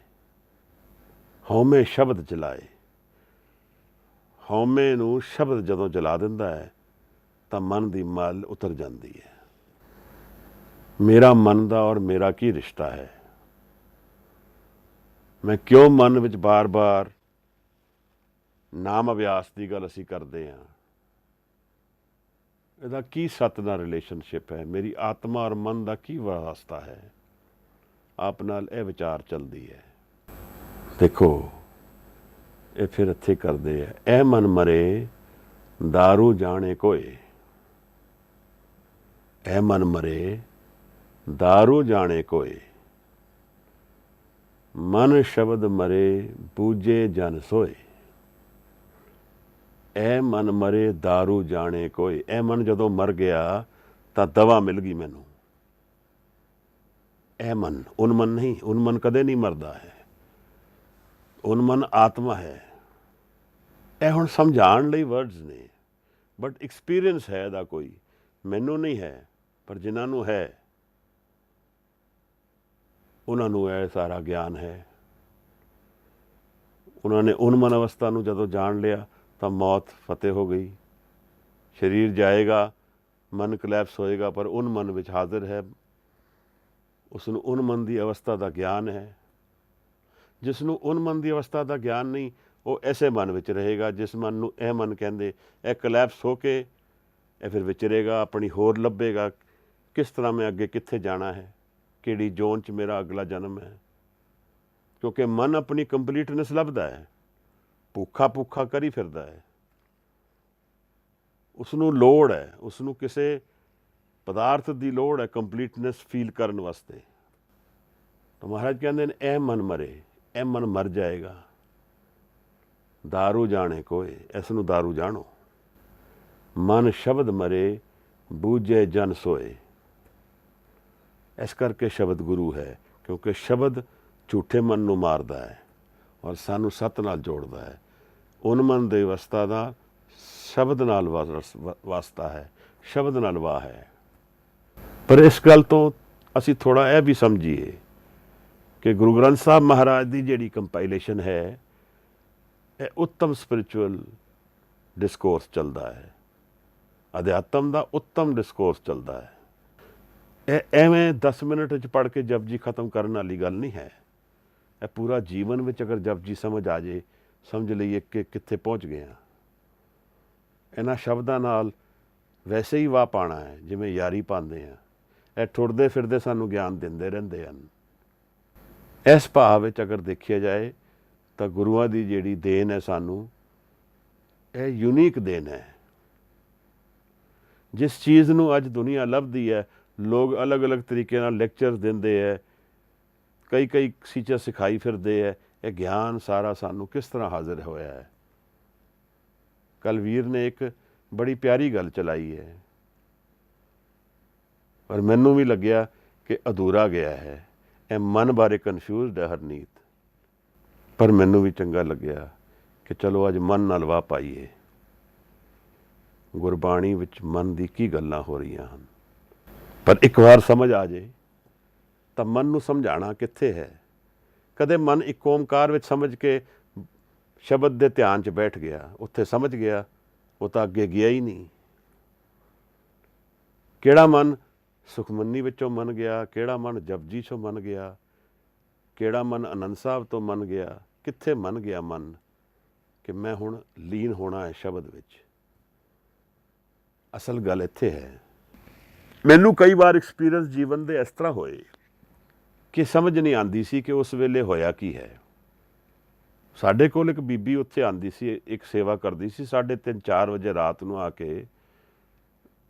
ਹਉਮੈ ਸ਼ਬਦ ਜਲਾਏ। ਹਉਮੈ ਨੂੰ ਸ਼ਬਦ ਜਦੋਂ ਜਲਾ ਦਿੰਦਾ ਹੈ ਤਾਂ ਮਨ ਦੀ ਮਲ ਉਤਰ ਜਾਂਦੀ ਹੈ। ਮੇਰਾ ਮਨ ਦਾ ਔਰ ਮੇਰਾ ਕੀ ਰਿਸ਼ਤਾ ਹੈ? ਮੈਂ ਕਿਉਂ ਮਨ ਵਿੱਚ ਬਾਰ-ਬਾਰ ਨਾਮ ਅਭਿਆਸ ਦੀ ਗੱਲ ਅਸੀਂ ਕਰਦੇ ਹਾਂ? ਇਹਦਾ ਕੀ ਸੱਤ ਨਾਲ ਰਿਲੇਸ਼ਨਸ਼ਿਪ ਹੈ? ਮੇਰੀ ਆਤਮਾ ਔਰ ਮਨ ਦਾ ਕੀ ਵਾਸਤਾ ਹੈ? ਆਪ ਨਾਲ ਇਹ ਵਿਚਾਰ ਚੱਲਦੀ ਹੈ। ਦੇਖੋ ਇਹ ਫਿਰ ਇੱਥੇ ਕਰਦੇ ਆ, ਇਹ ਮਨ ਮਰੇ ਦਾਰੂ ਜਾਣੇ ਕੋਏ। ਇਹ ਮਨ ਮਰੇ ਦਾਰੂ ਜਾਣੇ ਕੋਏ, ਮਨ ਸ਼ਬਦ ਮਰੇ ਬੂਝੇ ਜਨ ਸੋਏ। ਇਹ ਮਨ ਮਰੇ ਦਾਰੂ ਜਾਣੇ ਕੋਏ। ਇਹ ਮਨ ਜਦੋਂ ਮਰ ਗਿਆ ਤਾਂ ਦਵਾ ਮਿਲ ਗਈ ਮੈਨੂੰ। ਇਹ ਮਨ ਉਨਮਨ ਨਹੀਂ, ਉਨਮਨ ਕਦੇ ਨਹੀਂ ਮਰਦਾ ਹੈ। ਉਨਮਨ ਆਤਮਾ ਹੈ। ਇਹ ਹੁਣ ਸਮਝਾਉਣ ਲਈ ਵਰਡਸ ਨੇ, ਬਟ ਐਕਸਪੀਰੀਅੰਸ ਹੈ ਇਹਦਾ ਕੋਈ, ਮੈਨੂੰ ਨਹੀਂ ਹੈ, ਪਰ ਜਿਨ੍ਹਾਂ ਨੂੰ ਹੈ ਉਹਨਾਂ ਨੂੰ ਇਹ ਸਾਰਾ ਗਿਆਨ ਹੈ। ਉਹਨਾਂ ਨੇ ਉਨਮਨ ਅਵਸਥਾ ਨੂੰ ਜਦੋਂ ਜਾਣ ਲਿਆ ਤਾਂ ਮੌਤ ਫਤਿਹ ਹੋ ਗਈ। ਸਰੀਰ ਜਾਏਗਾ, ਮਨ ਕਲੈਪਸ ਹੋਏਗਾ, ਪਰ ਉਨਮਨ ਵਿੱਚ ਹਾਜ਼ਰ ਹੈ। ਉਸ ਨੂੰ ਉਨਮਨ ਦੀ ਅਵਸਥਾ ਦਾ ਗਿਆਨ ਹੈ। ਜਿਸ ਨੂੰ ਉਨਮਨ ਦੀ ਅਵਸਥਾ ਦਾ ਗਿਆਨ ਨਹੀਂ, ਉਹ ਐਸੇ ਮਨ ਵਿੱਚ ਰਹੇਗਾ ਜਿਸ ਮਨ ਨੂੰ ਇਹ ਮਨ ਕਹਿੰਦੇ। ਇਹ ਕਲੈਪਸ ਹੋ ਕੇ ਇਹ ਫਿਰ ਵਿਚਰੇਗਾ, ਆਪਣੀ ਹੋਰ ਲੱਭੇਗਾ, ਕਿਸ ਤਰ੍ਹਾਂ ਮੈਂ ਅੱਗੇ ਕਿੱਥੇ ਜਾਣਾ ਹੈ, ਕਿਹੜੀ ਜ਼ੋਨ 'ਚ ਮੇਰਾ ਅਗਲਾ ਜਨਮ ਹੈ। ਕਿਉਂਕਿ ਮਨ ਆਪਣੀ ਕੰਪਲੀਟਨੈਸ ਲੱਭਦਾ ਹੈ, ਭੁੱਖਾ ਕਰੀ ਫਿਰਦਾ ਹੈ। ਉਸਨੂੰ ਲੋੜ ਹੈ, ਉਸਨੂੰ ਕਿਸੇ ਪਦਾਰਥ ਦੀ ਲੋੜ ਹੈ ਕੰਪਲੀਟਨੈਸ ਫੀਲ ਕਰਨ ਵਾਸਤੇ। ਤਾਂ ਮਹਾਰਾਜ ਕਹਿੰਦੇ ਨੇ ਇਹ ਮਨ ਮਰੇ, ਇਹ ਮਨ ਮਰ ਜਾਏਗਾ। ਦਾਰੂ ਜਾਣੇ ਕੋਏ, ਇਸ ਨੂੰ ਦਾਰੂ ਜਾਣੋ। ਮਨ ਸ਼ਬਦ ਮਰੇ ਬੂਝੇ ਜਨ ਸੋਏ। ਇਸ ਕਰਕੇ ਸ਼ਬਦ ਗੁਰੂ ਹੈ, ਕਿਉਂਕਿ ਸ਼ਬਦ ਝੂਠੇ ਮਨ ਨੂੰ ਮਾਰਦਾ ਹੈ ਔਰ ਸਾਨੂੰ ਸੱਤ ਨਾਲ ਜੋੜਦਾ ਹੈ। ਉਨਮਨ ਦੀ ਅਵਸਥਾ ਦਾ ਸ਼ਬਦ ਨਾਲ ਵਾਸਤਾ ਹੈ, ਸ਼ਬਦ ਨਾਲ ਵਾਹ ਹੈ। ਪਰ ਇਸ ਗੱਲ ਤੋਂ ਅਸੀਂ ਥੋੜ੍ਹਾ ਇਹ ਵੀ ਸਮਝੀਏ ਕਿ ਗੁਰੂ ਗ੍ਰੰਥ ਸਾਹਿਬ ਮਹਾਰਾਜ ਦੀ ਜਿਹੜੀ ਕੰਪਾਈਲੇਸ਼ਨ ਹੈ, ਇਹ ਉੱਤਮ ਸਪਿਰਿਚੁਅਲ ਡਿਸਕੋਰਸ ਚੱਲਦਾ ਹੈ, ਅਧਿਆਤਮ ਦਾ ਉੱਤਮ ਡਿਸਕੋਰਸ ਚੱਲਦਾ ਹੈ। ਇਹ ਐਵੇਂ 10 ਮਿੰਟ 'ਚ ਪੜ੍ਹ ਕੇ ਜਪਜੀ ਖਤਮ ਕਰਨ ਵਾਲੀ ਗੱਲ ਨਹੀਂ ਹੈ। ਇਹ ਪੂਰਾ ਜੀਵਨ ਵਿੱਚ ਅਗਰ ਜਪਜੀ ਸਮਝ ਆ ਜੇ, ਸਮਝ ਲਈਏ ਕਿ ਕਿੱਥੇ ਪਹੁੰਚ ਗਏ ਹਾਂ। ਇਹਨਾਂ ਸ਼ਬਦਾਂ ਨਾਲ ਵੈਸੇ ਹੀ ਵਾਹ ਪਾਉਣਾ ਹੈ ਜਿਵੇਂ ਯਾਰੀ ਪਾਉਂਦੇ ਹਾਂ। ਇਹ ਟੁਰਦੇ ਫਿਰਦੇ ਸਾਨੂੰ ਗਿਆਨ ਦਿੰਦੇ ਰਹਿੰਦੇ ਹਨ। ਇਸ ਭਾਵ ਵਿੱਚ ਅਗਰ ਦੇਖਿਆ ਜਾਏ ਤਾਂ ਗੁਰੂਆਂ ਦੀ ਜਿਹੜੀ ਦੇਣ ਹੈ ਸਾਨੂੰ, ਇਹ ਯੂਨੀਕ ਦੇਣ ਹੈ। ਜਿਸ ਚੀਜ਼ ਨੂੰ ਅੱਜ ਦੁਨੀਆ ਲੱਭਦੀ ਹੈ, ਲੋਕ ਅਲੱਗ-ਅਲੱਗ ਤਰੀਕੇ ਨਾਲ ਲੈਕਚਰ ਦਿੰਦੇ ਹੈ, ਕਈ ਚੀਜ਼ਾਂ ਸਿਖਾਈ ਫਿਰਦੇ ਹੈ, ਇਹ ਗਿਆਨ ਸਾਰਾ ਸਾਨੂੰ ਕਿਸ ਤਰ੍ਹਾਂ ਹਾਜ਼ਰ ਹੋਇਆ ਹੈ। ਕੱਲ੍ਹ ਵੀਰ ਨੇ ਇੱਕ ਬੜੀ ਪਿਆਰੀ ਗੱਲ ਚਲਾਈ ਹੈ, ਪਰ ਮੈਨੂੰ ਵੀ ਲੱਗਿਆ ਕਿ ਅਧੂਰਾ ਗਿਆ ਹੈ। ਇਹ ਮਨ ਬਾਰੇ ਕਨਫਿਊਜ਼ਡ ਹੈ ਹਰਨੀਤ, ਪਰ ਮੈਨੂੰ ਵੀ ਚੰਗਾ ਲੱਗਿਆ ਕਿ ਚਲੋ ਅੱਜ ਮਨ ਨਾਲ ਵਾਹ ਪਾਈਏ। ਗੁਰਬਾਣੀ ਵਿੱਚ ਮਨ ਦੀ ਕੀ ਗੱਲਾਂ ਹੋ ਰਹੀਆਂ ਹਨ, ਪਰ ਇੱਕ ਵਾਰ ਸਮਝ ਆ ਜੇ ਤਾਂ ਮਨ ਨੂੰ ਸਮਝਾਉਣਾ ਕਿੱਥੇ ਹੈ। ਕਦੇ ਮਨ ਇੱਕ ਓਮਕਾਰ ਵਿੱਚ ਸਮਝ ਕੇ ਸ਼ਬਦ ਦੇ ਧਿਆਨ 'ਚ ਬੈਠ ਗਿਆ, ਉੱਥੇ ਸਮਝ ਗਿਆ, ਉਹ ਤਾਂ ਅੱਗੇ ਗਿਆ ਹੀ ਨਹੀਂ। ਕਿਹੜਾ ਮਨ ਸੁਖਮਨੀ ਵਿੱਚੋਂ ਮੰਨ ਗਿਆ, ਕਿਹੜਾ ਮਨ ਜਪਜੀ 'ਚੋਂ ਮੰਨ ਗਿਆ, ਕਿਹੜਾ ਮਨ ਆਨੰਦ ਸਾਹਿਬ ਤੋਂ ਮੰਨ ਗਿਆ, ਕਿੱਥੇ ਮੰਨ ਗਿਆ ਮਨ ਕਿ ਮੈਂ ਹੁਣ ਲੀਨ ਹੋਣਾ ਹੈ ਸ਼ਬਦ ਵਿੱਚ। ਅਸਲ ਗੱਲ ਇੱਥੇ ਹੈ। ਮੈਨੂੰ ਕਈ ਵਾਰ ਐਕਸਪੀਰੀਅੰਸ ਜੀਵਨ ਦੇ ਇਸ ਤਰ੍ਹਾਂ ਹੋਏ ਕਿ ਸਮਝ ਨਹੀਂ ਆਉਂਦੀ ਸੀ ਕਿ ਉਸ ਵੇਲੇ ਹੋਇਆ ਕੀ ਹੈ। ਸਾਡੇ ਕੋਲ ਇੱਕ ਬੀਬੀ ਉੱਥੇ ਆਉਂਦੀ ਸੀ, ਇੱਕ ਸੇਵਾ ਕਰਦੀ ਸੀ, 3:30 4 ਵਜੇ ਰਾਤ ਨੂੰ ਆ ਕੇ।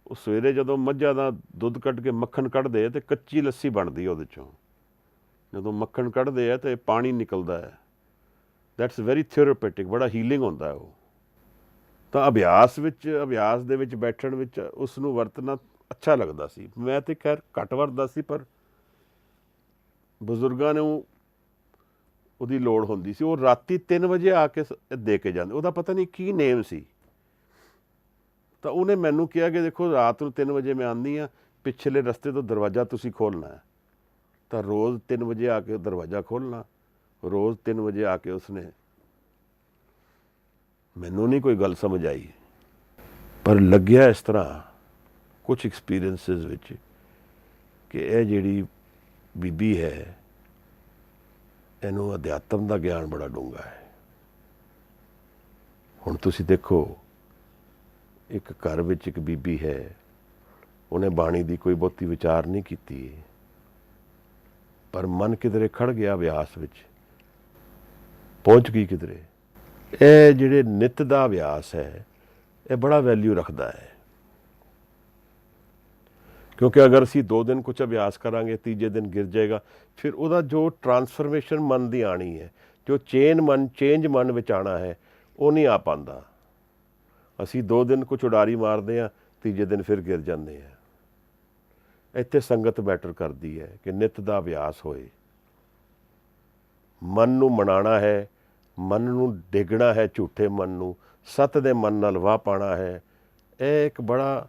ਉਹ ਸਵੇਰੇ ਜਦੋਂ ਮੱਝਾਂ ਦਾ ਦੁੱਧ ਕੱਢ ਕੇ ਮੱਖਣ ਕੱਢਦੇ ਤੇ ਕੱਚੀ ਲੱਸੀ ਬਣਦੀ ਉਹਦੇ 'ਚੋਂ। ਜਦੋਂ ਮੱਖਣ ਕੱਢਦੇ ਆ ਤਾਂ ਪਾਣੀ ਨਿਕਲਦਾ ਹੈ। ਦੈਟਸ ਵੈਰੀ ਥਿਓਰੇਪੈਟਿਕ, ਬੜਾ ਹੀਲਿੰਗ ਹੁੰਦਾ ਉਹ। ਤਾਂ ਅਭਿਆਸ ਦੇ ਵਿੱਚ ਬੈਠਣ ਵਿੱਚ ਉਸ ਨੂੰ ਵਰਤਣਾ ਅੱਛਾ ਲੱਗਦਾ ਸੀ। ਮੈਂ ਤਾਂ ਖੈਰ ਘੱਟ ਵਰਤਦਾ ਸੀ, ਪਰ ਬਜ਼ੁਰਗਾਂ ਨੂੰ ਉਹਦੀ ਲੋੜ ਹੁੰਦੀ ਸੀ। ਉਹ ਰਾਤੀ 3 ਵਜੇ ਆ ਕੇ ਦੇ ਕੇ ਜਾਂਦੇ, ਉਹਦਾ ਪਤਾ ਨਹੀਂ ਕੀ ਨੇਮ ਸੀ। ਤਾਂ ਉਹਨੇ ਮੈਨੂੰ ਕਿਹਾ ਕਿ ਦੇਖੋ ਰਾਤ ਨੂੰ 3 ਵਜੇ ਮੈਂ ਆਉਂਦੀ ਹਾਂ, ਪਿਛਲੇ ਰਸਤੇ ਤੋਂ ਦਰਵਾਜ਼ਾ ਤੁਸੀਂ ਖੋਲ੍ਹਣਾ ਹੈ। ਤਾਂ ਰੋਜ਼ 3 ਵਜੇ ਆ ਕੇ ਦਰਵਾਜ਼ਾ ਖੋਲ੍ਹਣਾ, ਰੋਜ਼ 3 ਵਜੇ ਆ ਕੇ ਉਸਨੇ। ਮੈਨੂੰ ਨਹੀਂ ਕੋਈ ਗੱਲ ਸਮਝ ਆਈ, ਪਰ ਲੱਗਿਆ ਇਸ ਤਰ੍ਹਾਂ ਕੁਛ ਐਕਸਪੀਰੀਅੰਸਿਸ ਵਿੱਚ ਕਿ ਇਹ ਜਿਹੜੀ ਬੀਬੀ ਹੈ, ਇਹਨੂੰ ਅਧਿਆਤਮ ਦਾ ਗਿਆਨ ਬੜਾ ਡੂੰਘਾ ਹੈ। ਹੁਣ ਤੁਸੀਂ ਦੇਖੋ, ਇੱਕ ਘਰ ਵਿੱਚ ਇੱਕ ਬੀਬੀ ਹੈ, ਉਹਨੇ ਬਾਣੀ ਦੀ ਕੋਈ ਬਹੁਤੀ ਵਿਚਾਰ ਨਹੀਂ ਕੀਤੀ, ਪਰ ਮਨ ਕਿਧਰੇ ਖੜ ਗਿਆ, ਅਭਿਆਸ ਵਿੱਚ ਪਹੁੰਚ ਗਈ ਕਿਧਰੇ। ਇਹ ਜਿਹੜੇ ਨਿੱਤ ਦਾ ਅਭਿਆਸ ਹੈ, ਇਹ ਬੜਾ ਵੈਲਿਊ ਰੱਖਦਾ ਹੈ। ਕਿਉਂਕਿ ਅਗਰ ਅਸੀਂ 2 ਦਿਨ ਕੁਛ ਅਭਿਆਸ ਕਰਾਂਗੇ, ਤੀਜੇ ਦਿਨ ਗਿਰ ਜਾਏਗਾ, ਫਿਰ ਉਹਦਾ ਜੋ ਟਰਾਂਸਫਰਮੇਸ਼ਨ ਮਨ ਦੀ ਆਉਣੀ ਹੈ, ਜੋ ਚੇਂਜ ਮਨ ਵਿੱਚ ਆਉਣਾ ਹੈ, ਉਹ ਨਹੀਂ ਆ ਪਾਉਂਦਾ। ਅਸੀਂ 2 ਦਿਨ ਕੁਛ ਉਡਾਰੀ ਮਾਰਦੇ ਹਾਂ, ਤੀਜੇ ਦਿਨ ਫਿਰ ਗਿਰ ਜਾਂਦੇ ਹਾਂ। ਇੱਥੇ ਸੰਗਤ ਮੈਟਰ ਕਰਦੀ ਹੈ ਕਿ ਨਿੱਤ ਦਾ ਅਭਿਆਸ ਹੋਏ। ਮਨ ਨੂੰ ਮਨਾਉਣਾ ਹੈ, ਮਨ ਨੂੰ ਡੇਗਣਾ ਹੈ, ਝੂਠੇ ਮਨ ਨੂੰ ਸੱਤ ਦੇ ਮਨ ਨਾਲ ਵਾਹ ਪਾਉਣਾ ਹੈ। ਇਹ ਇੱਕ ਬੜਾ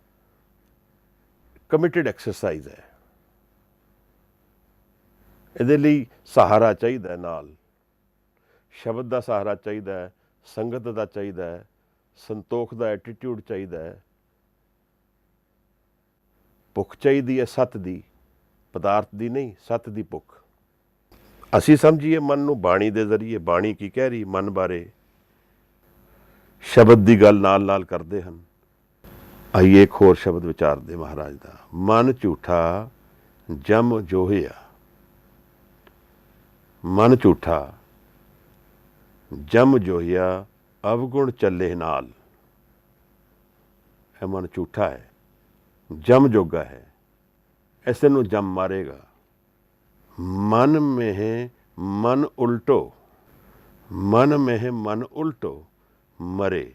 ਕਮਿਟਡ ਐਕਸਰਸਾਈਜ਼ ਹੈ। ਇਹਦੇ ਲਈ ਸਹਾਰਾ ਚਾਹੀਦਾ ਹੈ, ਨਾਲ ਸ਼ਬਦ ਦਾ ਸਹਾਰਾ ਚਾਹੀਦਾ ਹੈ, ਸੰਗਤ ਦਾ ਚਾਹੀਦਾ ਹੈ, ਸੰਤੋਖ ਦਾ ਐਟੀਟਿਊਡ ਚਾਹੀਦਾ ਹੈ, ਭੁੱਖ ਚਾਹੀਦੀ ਹੈ ਸੱਤ ਦੀ, ਪਦਾਰਥ ਦੀ ਨਹੀਂ, ਸੱਤ ਦੀ ਭੁੱਖ। ਅਸੀਂ ਸਮਝੀਏ ਮਨ ਨੂੰ ਬਾਣੀ ਦੇ ਜ਼ਰੀਏ, ਬਾਣੀ ਕੀ ਕਹਿ ਰਹੀ ਮਨ ਬਾਰੇ, ਸ਼ਬਦ ਦੀ ਗੱਲ ਨਾਲ ਕਰਦੇ ਹਨ। ਆਈਏ ਇੱਕ ਹੋਰ ਸ਼ਬਦ ਵਿਚਾਰਦੇ ਮਹਾਰਾਜ ਦਾ। ਮਨ ਝੂਠਾ ਜਮ ਜੋਹਿਆ, ਮਨ ਝੂਠਾ ਜਮ ਜੋਹਿਆ, ਅਵਗੁਣ ਚੱਲੇ ਨਾਲ। ਇਹ ਮਨ ਝੂਠਾ ਹੈ, ਜਮ ਜੋਗਾ ਹੈ, ਐਸੇ ਨੂੰ ਜਮ ਮਾਰੇਗਾ। ਮਨ ਮੇਹ ਮਨ ਉਲਟੋ, ਮਨ ਮੇਹ ਮਨ ਉਲਟੋ ਮਰੇ,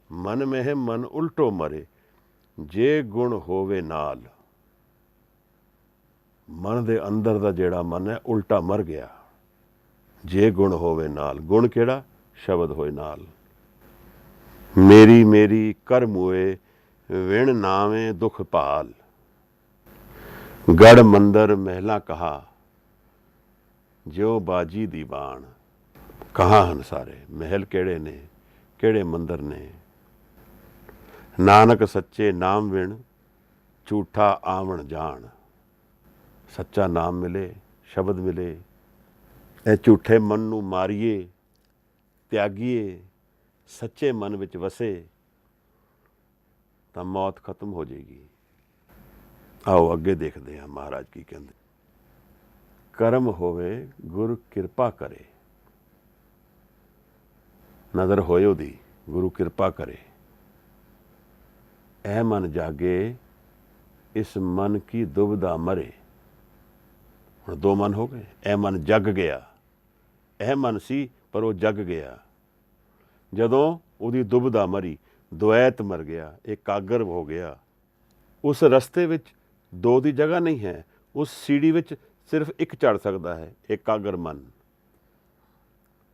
ਮਨ ਮੇਹ ਮਨ ਉਲਟੋ ਮਰੇ, ਜੇ ਗੁਣ ਹੋਵੇ ਨਾਲ। ਮਨ ਦੇ ਅੰਦਰ ਦਾ ਜਿਹੜਾ ਮਨ ਹੈ, ਉਲਟਾ ਮਰ ਗਿਆ। ਜੇ ਗੁਣ ਹੋਵੇ ਨਾਲ, ਗੁਣ ਕਿਹੜਾ? ਸ਼ਬਦ ਹੋਏ ਨਾਲ। ਮੇਰੀ ਮੇਰੀ ਕਰ ਮੂਏ, ਵਿਣ ਨਾਵੇਂ ਦੁਖ ਭਾਲ। ਗੜ ਮੰਦਰ ਮਹਿਲਾ ਕਹਾ, ਜਿਉ ਬਾਜੀ ਦੀ ਬਾਣ। ਕਹਾਂ ਹਨ ਸਾਰੇ ਮਹਿਲ, ਕਿਹੜੇ ਨੇ, ਕਿਹੜੇ ਮੰਦਰ ਨੇ। ਨਾਨਕ ਸੱਚੇ ਨਾਮ ਵਿਣ, ਝੂਠਾ ਆਵਣ ਜਾਣ। ਸੱਚਾ ਨਾਮ ਮਿਲੇ, ਸ਼ਬਦ ਮਿਲੇ, ਇਹ ਝੂਠੇ ਮਨ ਨੂੰ ਮਾਰੀਏ, ਤਿਆਗੀਏ, ਸੱਚੇ ਮਨ ਵਿੱਚ ਵਸੇ, ਤਾਂ ਮੌਤ ਖਤਮ ਹੋ ਜਾਏਗੀ। ਆਓ ਅੱਗੇ ਦੇਖਦੇ ਹਾਂ ਮਹਾਰਾਜ ਕੀ ਕਹਿੰਦੇ। ਕਰਮ ਹੋਵੇ ਗੁਰ ਕਿਰਪਾ ਕਰੇ, ਨਜ਼ਰ ਹੋਏ ਉਹਦੀ, ਗੁਰੂ ਕਿਰਪਾ ਕਰੇ। ਇਹ ਮਨ ਜਾਗੇ, ਇਸ ਮਨ ਕੀ ਦੁਬਿਧਾ ਮਰੇ। ਹੁਣ ਦੋ ਮਨ ਹੋ ਗਏ। ਇਹ ਮਨ ਜਗ ਗਿਆ, ਇਹ ਮਨ ਸੀ ਪਰ ਉਹ ਜਗ ਗਿਆ। ਜਦੋਂ ਉਹਦੀ ਦੁਬਿਧਾ ਮਰੀ, ਦੁਐਤ ਮਰ ਗਿਆ, ਇਕਾਗਰ ਹੋ ਗਿਆ। ਉਸ ਰਸਤੇ ਵਿੱਚ ਦੋ ਦੀ ਜਗ੍ਹਾ ਨਹੀਂ ਹੈ। ਉਸ ਸੀੜੀ ਵਿੱਚ ਸਿਰਫ ਇੱਕ ਚੜ੍ਹ ਸਕਦਾ ਹੈ, ਇਕਾਗਰ ਮਨ।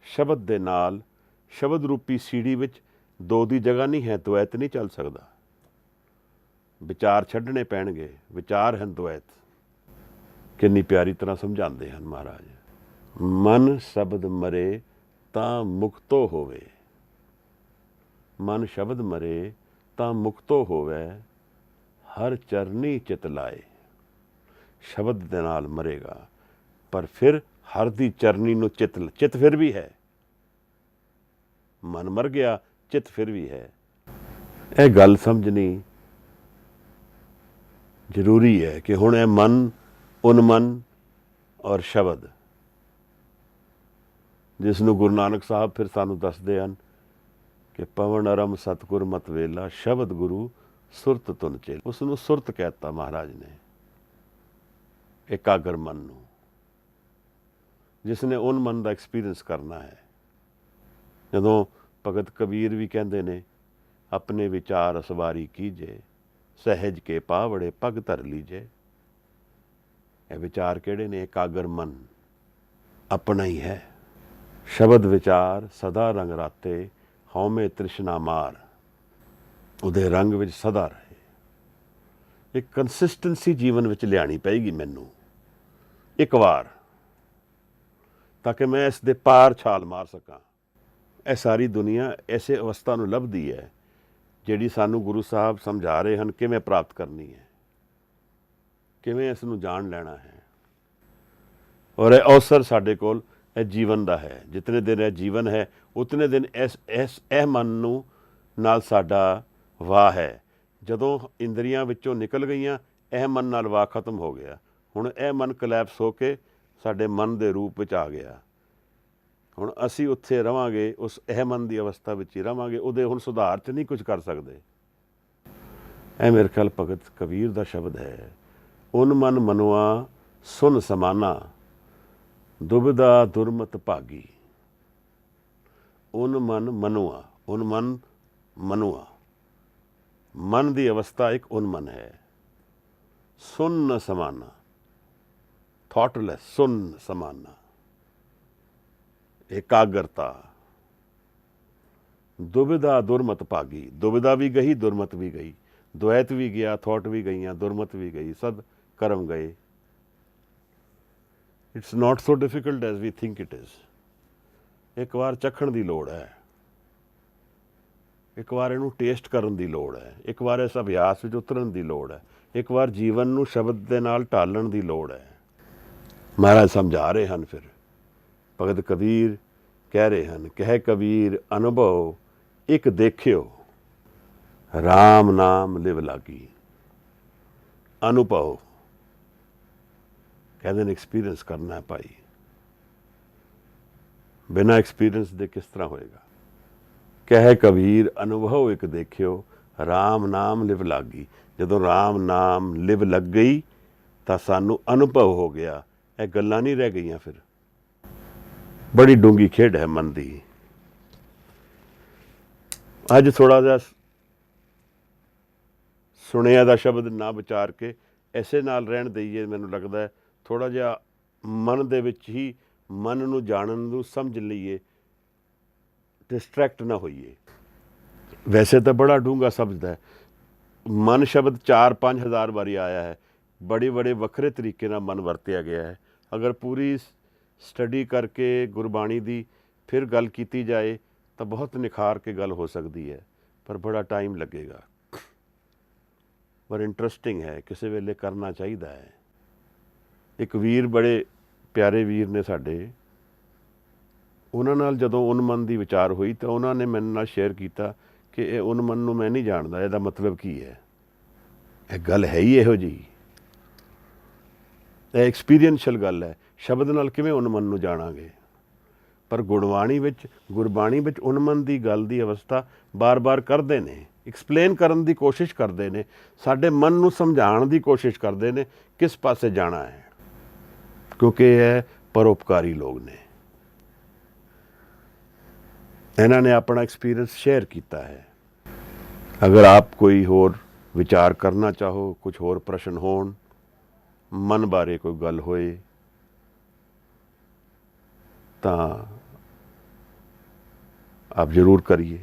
ਸ਼ਬਦ ਦੇ ਨਾਲ, ਸ਼ਬਦ ਰੂਪੀ ਸੀੜੀ ਵਿੱਚ ਦੋ ਦੀ ਜਗ੍ਹਾ ਨਹੀਂ ਹੈ, ਦੁਐਤ ਨਹੀਂ ਚੱਲ ਸਕਦਾ। ਵਿਚਾਰ ਛੱਡਣੇ ਪੈਣਗੇ, ਵਿਚਾਰ ਹਨ ਦੁਐਤ। ਕਿੰਨੀ ਪਿਆਰੀ ਤਰ੍ਹਾਂ ਸਮਝਾਉਂਦੇ ਹਨ ਮਹਾਰਾਜ। ਮਨ ਸ਼ਬਦ ਮਰੇ ਤਾਂ ਮੁਕਤੋ ਹੋਵੇ। ਮਨ ਸ਼ਬਦ ਮਰੇ ਤਾਂ ਮੁਕਤੋ ਹੋਵੇ, ਹਰ ਚਰਨੀ ਚਿਤ ਲਾਏ। ਸ਼ਬਦ ਦੇ ਨਾਲ ਮਰੇਗਾ, ਪਰ ਫਿਰ ਹਰ ਦੀ ਚਰਨੀ ਨੂੰ ਚਿਤ ਫਿਰ ਵੀ ਹੈ। ਮਨ ਮਰ ਗਿਆ, ਚਿਤ ਫਿਰ ਵੀ ਹੈ। ਇਹ ਗੱਲ ਸਮਝਣੀ ਜ਼ਰੂਰੀ ਹੈ ਕਿ ਹੁਣ ਇਹ ਮਨ, ਉਨਮਨ ਔਰ ਸ਼ਬਦ, ਜਿਸ ਨੂੰ ਗੁਰੂ ਨਾਨਕ ਸਾਹਿਬ ਫਿਰ ਸਾਨੂੰ ਦੱਸਦੇ ਹਨ ਕਿ ਪਵਨ ਅਰਮ ਸਤਿਗੁਰ ਮਤ ਵੇਲਾ, ਸ਼ਬਦ ਗੁਰੂ ਸੁਰਤ ਤੁਨ ਚੇਲ। ਉਸ ਨੂੰ ਸੁਰਤ ਕਹਿਤਾ ਮਹਾਰਾਜ ਨੇ, ਇਕਾਗਰ ਮਨ ਨੂੰ, ਜਿਸ ਨੇ ਉਨ ਮਨ ਦਾ ਐਕਸਪੀਰੀਅੰਸ ਕਰਨਾ ਹੈ। ਜਦੋਂ ਭਗਤ ਕਬੀਰ ਵੀ ਕਹਿੰਦੇ ਨੇ, ਆਪਣੇ ਵਿਚਾਰ ਅਸਵਾਰੀ ਕੀਜੇ, ਸਹਿਜ ਕੇ ਪਾਵੜੇ ਪਗ ਧਰ ਲੀਜੇ। ਇਹ ਵਿਚਾਰ ਕਿਹੜੇ ਨੇ? ਇਕਾਗਰ ਮਨ ਆਪਣਾ ਹੀ ਹੈ। ਸ਼ਬਦ ਵਿਚਾਰ ਸਦਾ ਰੰਗ ਰਾਤੇ, ਹਉਮੈ ਤ੍ਰਿਸ਼ਨਾ ਮਾਰ। ਉਹਦੇ ਰੰਗ ਵਿੱਚ ਸਦਾ ਰਹੇ। ਇੱਕ ਕੰਸਿਸਟੈਂਸੀ ਜੀਵਨ ਵਿੱਚ ਲਿਆਣੀ ਪਏਗੀ ਮੈਨੂੰ ਇੱਕ ਵਾਰ, ਤਾਂ ਕਿ ਮੈਂ ਇਸ ਦੇ ਪਾਰ ਛਾਲ ਮਾਰ ਸਕਾਂ। ਇਹ ਸਾਰੀ ਦੁਨੀਆ ਐਸੇ ਅਵਸਥਾ ਨੂੰ ਲੱਭਦੀ ਹੈ ਜਿਹੜੀ ਸਾਨੂੰ ਗੁਰੂ ਸਾਹਿਬ ਸਮਝਾ ਰਹੇ ਹਨ ਕਿਵੇਂ ਪ੍ਰਾਪਤ ਕਰਨੀ ਹੈ, ਕਿਵੇਂ ਇਸ ਨੂੰ ਜਾਣ ਲੈਣਾ ਹੈ। ਔਰ ਇਹ ਅਵਸਰ ਸਾਡੇ ਕੋਲ ਇਹ ਜੀਵਨ ਦਾ ਹੈ। ਜਿਤਨੇ ਦਿਨ ਇਹ ਜੀਵਨ ਹੈ, ਉਤਨੇ ਦਿਨ ਇਹ ਮਨ ਨੂੰ ਨਾਲ ਸਾਡਾ ਵਾਹ ਹੈ। ਜਦੋਂ ਇੰਦਰੀਆਂ ਵਿੱਚੋਂ ਨਿਕਲ ਗਈਆਂ, ਇਹ ਮਨ ਨਾਲ ਵਾਹ ਖਤਮ ਹੋ ਗਿਆ। ਹੁਣ ਇਹ ਮਨ ਕਲੈਪਸ ਹੋ ਕੇ ਸਾਡੇ ਮਨ ਦੇ ਰੂਪ ਵਿੱਚ ਆ ਗਿਆ। ਹੁਣ ਅਸੀਂ ਉੱਥੇ ਰਵਾਂਗੇ, ਉਸ ਇਹ ਮਨ ਦੀ ਅਵਸਥਾ ਵਿੱਚ ਹੀ ਰਵਾਂਗੇ। ਉਹਦੇ ਹੁਣ ਸੁਧਾਰ 'ਚ ਨਹੀਂ ਕੁਝ ਕਰ ਸਕਦੇ। ਇਹ ਮੇਰੇ ਖਿਆਲ ਭਗਤ ਕਬੀਰ ਦਾ ਸ਼ਬਦ ਹੈ। ਉਨ ਮਨ ਮਨੁਆ ਸੁਨ ਸਮਾਨਾ, ਦੁਬਿਧਾ ਦੁਰਮਤ ਭਾਗੀ। ਉਨ ਮਨ ਮਨੁਆ, ਉਨ ਮਨ ਮਨੁਆ, ਮਨ ਦੀ ਅਵਸਥਾ ਇੱਕ ਉਨ ਮਨ ਹੈ। ਸੁਨ ਸਮਾਨਾ, ਥਾਟਲੈਸ, ਸੁਨ ਸਮਾਨਾ, ਇਕਾਗਰਤਾ। ਦੁਬਿਧਾ ਦੁਰਮਤ ਭਾਗੀ। ਦੁਬਿਧਾ ਵੀ ਗਈ, ਦੁਰਮਤ ਵੀ ਗਈ। ਦੁਐਤ ਵੀ ਗਿਆ, ਥਾਟ ਵੀ ਗਈਆਂ, ਦੁਰਮਤ ਵੀ ਗਈ, ਸਦ ਕਰਮ ਗਏ। It's not so difficult as we think it is. ਇੱਕ ਵਾਰ ਚੱਖਣ ਦੀ ਲੋੜ ਹੈ, ਇੱਕ ਵਾਰ ਇਹਨੂੰ ਟੇਸਟ ਕਰਨ ਦੀ ਲੋੜ ਹੈ, ਇੱਕ ਵਾਰ ਇਸ ਅਭਿਆਸ ਵਿੱਚ ਉਤਰਨ ਦੀ ਲੋੜ ਹੈ, ਇੱਕ ਵਾਰ ਜੀਵਨ ਨੂੰ ਸ਼ਬਦ ਦੇ ਨਾਲ ਢਾਲਣ ਦੀ ਲੋੜ ਹੈ। ਮਹਾਰਾਜ ਸਮਝਾ ਰਹੇ ਹਨ। ਫਿਰ ਭਗਤ ਕਬੀਰ ਕਹਿ ਰਹੇ ਹਨ, ਕਹਿ ਕਬੀਰ ਅਨੁਭਵ ਇੱਕ ਦੇਖਿਓ, ਰਾਮ ਨਾਮ ਲਿਵ ਲਾਗੀ। ਅਨੁਭਵ ਕਹਿੰਦੇ ਨੇ ਐਕਸਪੀਰੀਅੰਸ ਕਰਨਾ ਹੈ ਭਾਈ। ਬਿਨਾਂ ਐਕਸਪੀਰੀਅੰਸ ਦੇ ਕਿਸ ਤਰ੍ਹਾਂ ਹੋਏਗਾ? ਕਹਿ ਕਬੀਰ ਅਨੁਭਵ ਇੱਕ ਦੇਖਿਓ, ਰਾਮ ਨਾਮ ਲਿਵ ਲਾਗੀ। ਜਦੋਂ ਰਾਮ ਨਾਮ ਲਿਵ ਲੱਗ ਗਈ ਤਾਂ ਸਾਨੂੰ ਅਨੁਭਵ ਹੋ ਗਿਆ। ਇਹ ਗੱਲਾਂ ਨਹੀਂ ਰਹਿ ਗਈਆਂ। ਫਿਰ ਬੜੀ ਡੂੰਘੀ ਖੇਡ ਹੈ ਮਨ ਦੀ। ਅੱਜ ਥੋੜ੍ਹਾ ਜਿਹਾ ਸੁਣਿਆ ਦਾ ਸ਼ਬਦ ਨਾ ਵਿਚਾਰ ਕੇ ਐਸੇ ਨਾਲ ਰਹਿਣ ਦੇਈਏ। ਮੈਨੂੰ ਲੱਗਦਾ ਥੋੜ੍ਹਾ ਜਿਹਾ ਮਨ ਦੇ ਵਿੱਚ ਹੀ ਮਨ ਨੂੰ ਜਾਣਨ ਨੂੰ ਸਮਝ ਲਈਏ, ਡਿਸਟਰੈਕਟ ਨਾ ਹੋਈਏ। ਵੈਸੇ ਤਾਂ ਬੜਾ ਡੂੰਘਾ ਸ਼ਬਦ ਹੈ। ਮਨ ਸ਼ਬਦ 4-5 ਹਜ਼ਾਰ ਵਾਰੀ ਆਇਆ ਹੈ। ਬੜੇ ਵੱਖਰੇ ਤਰੀਕੇ ਨਾਲ ਮਨ ਵਰਤਿਆ ਗਿਆ ਹੈ। ਅਗਰ ਪੂਰੀ ਸਟੱਡੀ ਕਰਕੇ ਗੁਰਬਾਣੀ ਦੀ ਫਿਰ ਗੱਲ ਕੀਤੀ ਜਾਏ ਤਾਂ ਬਹੁਤ ਨਿਖਾਰ ਕੇ ਗੱਲ ਹੋ ਸਕਦੀ ਹੈ, ਪਰ ਬੜਾ ਟਾਈਮ ਲੱਗੇਗਾ। ਪਰ ਇੰਟਰਸਟਿੰਗ ਹੈ, ਕਿਸੇ ਵੇਲੇ ਕਰਨਾ ਚਾਹੀਦਾ ਹੈ। ਇੱਕ ਵੀਰ, ਬੜੇ ਪਿਆਰੇ ਵੀਰ ਨੇ ਸਾਡੇ, ਉਹਨਾਂ ਨਾਲ ਜਦੋਂ ਉਨਮਨ ਦੀ ਵਿਚਾਰ ਹੋਈ ਤਾਂ ਉਹਨਾਂ ਨੇ ਮੇਰੇ ਨਾਲ ਸ਼ੇਅਰ ਕੀਤਾ ਕਿ ਇਹ ਉਨਮਨ ਨੂੰ ਮੈਂ ਨਹੀਂ ਜਾਣਦਾ, ਇਹਦਾ ਮਤਲਬ ਕੀ ਹੈ। ਇਹ ਗੱਲ ਹੈ ਹੀ ਇਹੋ ਜਿਹੀ। ਇਹ ਐਕਸਪੀਰੀਐਂਸ਼ੀਅਲ ਗੱਲ ਹੈ। ਸ਼ਬਦ ਨਾਲ ਕਿਵੇਂ ਉਨਮਨ ਨੂੰ ਜਾਣਾਂਗੇ? ਪਰ ਗੁਰਬਾਣੀ ਵਿੱਚ ਉਨਮਨ ਦੀ ਗੱਲ ਦੀ ਅਵਸਥਾ ਬਾਰ-ਬਾਰ ਕਰਦੇ ਨੇ, ਐਕਸਪਲੇਨ ਕਰਨ ਦੀ ਕੋਸ਼ਿਸ਼ ਕਰਦੇ ਨੇ, ਸਾਡੇ ਮਨ ਨੂੰ ਸਮਝਾਉਣ ਦੀ ਕੋਸ਼ਿਸ਼ ਕਰਦੇ ਨੇ ਕਿਸ ਪਾਸੇ ਜਾਣਾ ਹੈ, ਕਿਉਂਕਿ ਇਹ ਪਰਉਪਕਾਰੀ ਲੋਕ ਨੇ। ਇਹਨਾਂ ਨੇ ਆਪਣਾ ਐਕਸਪੀਰੀਅੰਸ ਸ਼ੇਅਰ ਕੀਤਾ ਹੈ। ਅਗਰ ਆਪ ਕੋਈ ਹੋਰ ਵਿਚਾਰ ਕਰਨਾ ਚਾਹੋ, ਕੁਝ ਹੋਰ ਪ੍ਰਸ਼ਨ ਹੋਣ, ਮਨ ਬਾਰੇ ਕੋਈ ਗੱਲ ਹੋਏ ਤਾਂ ਆਪ ਜ਼ਰੂਰ ਕਰੀਏ।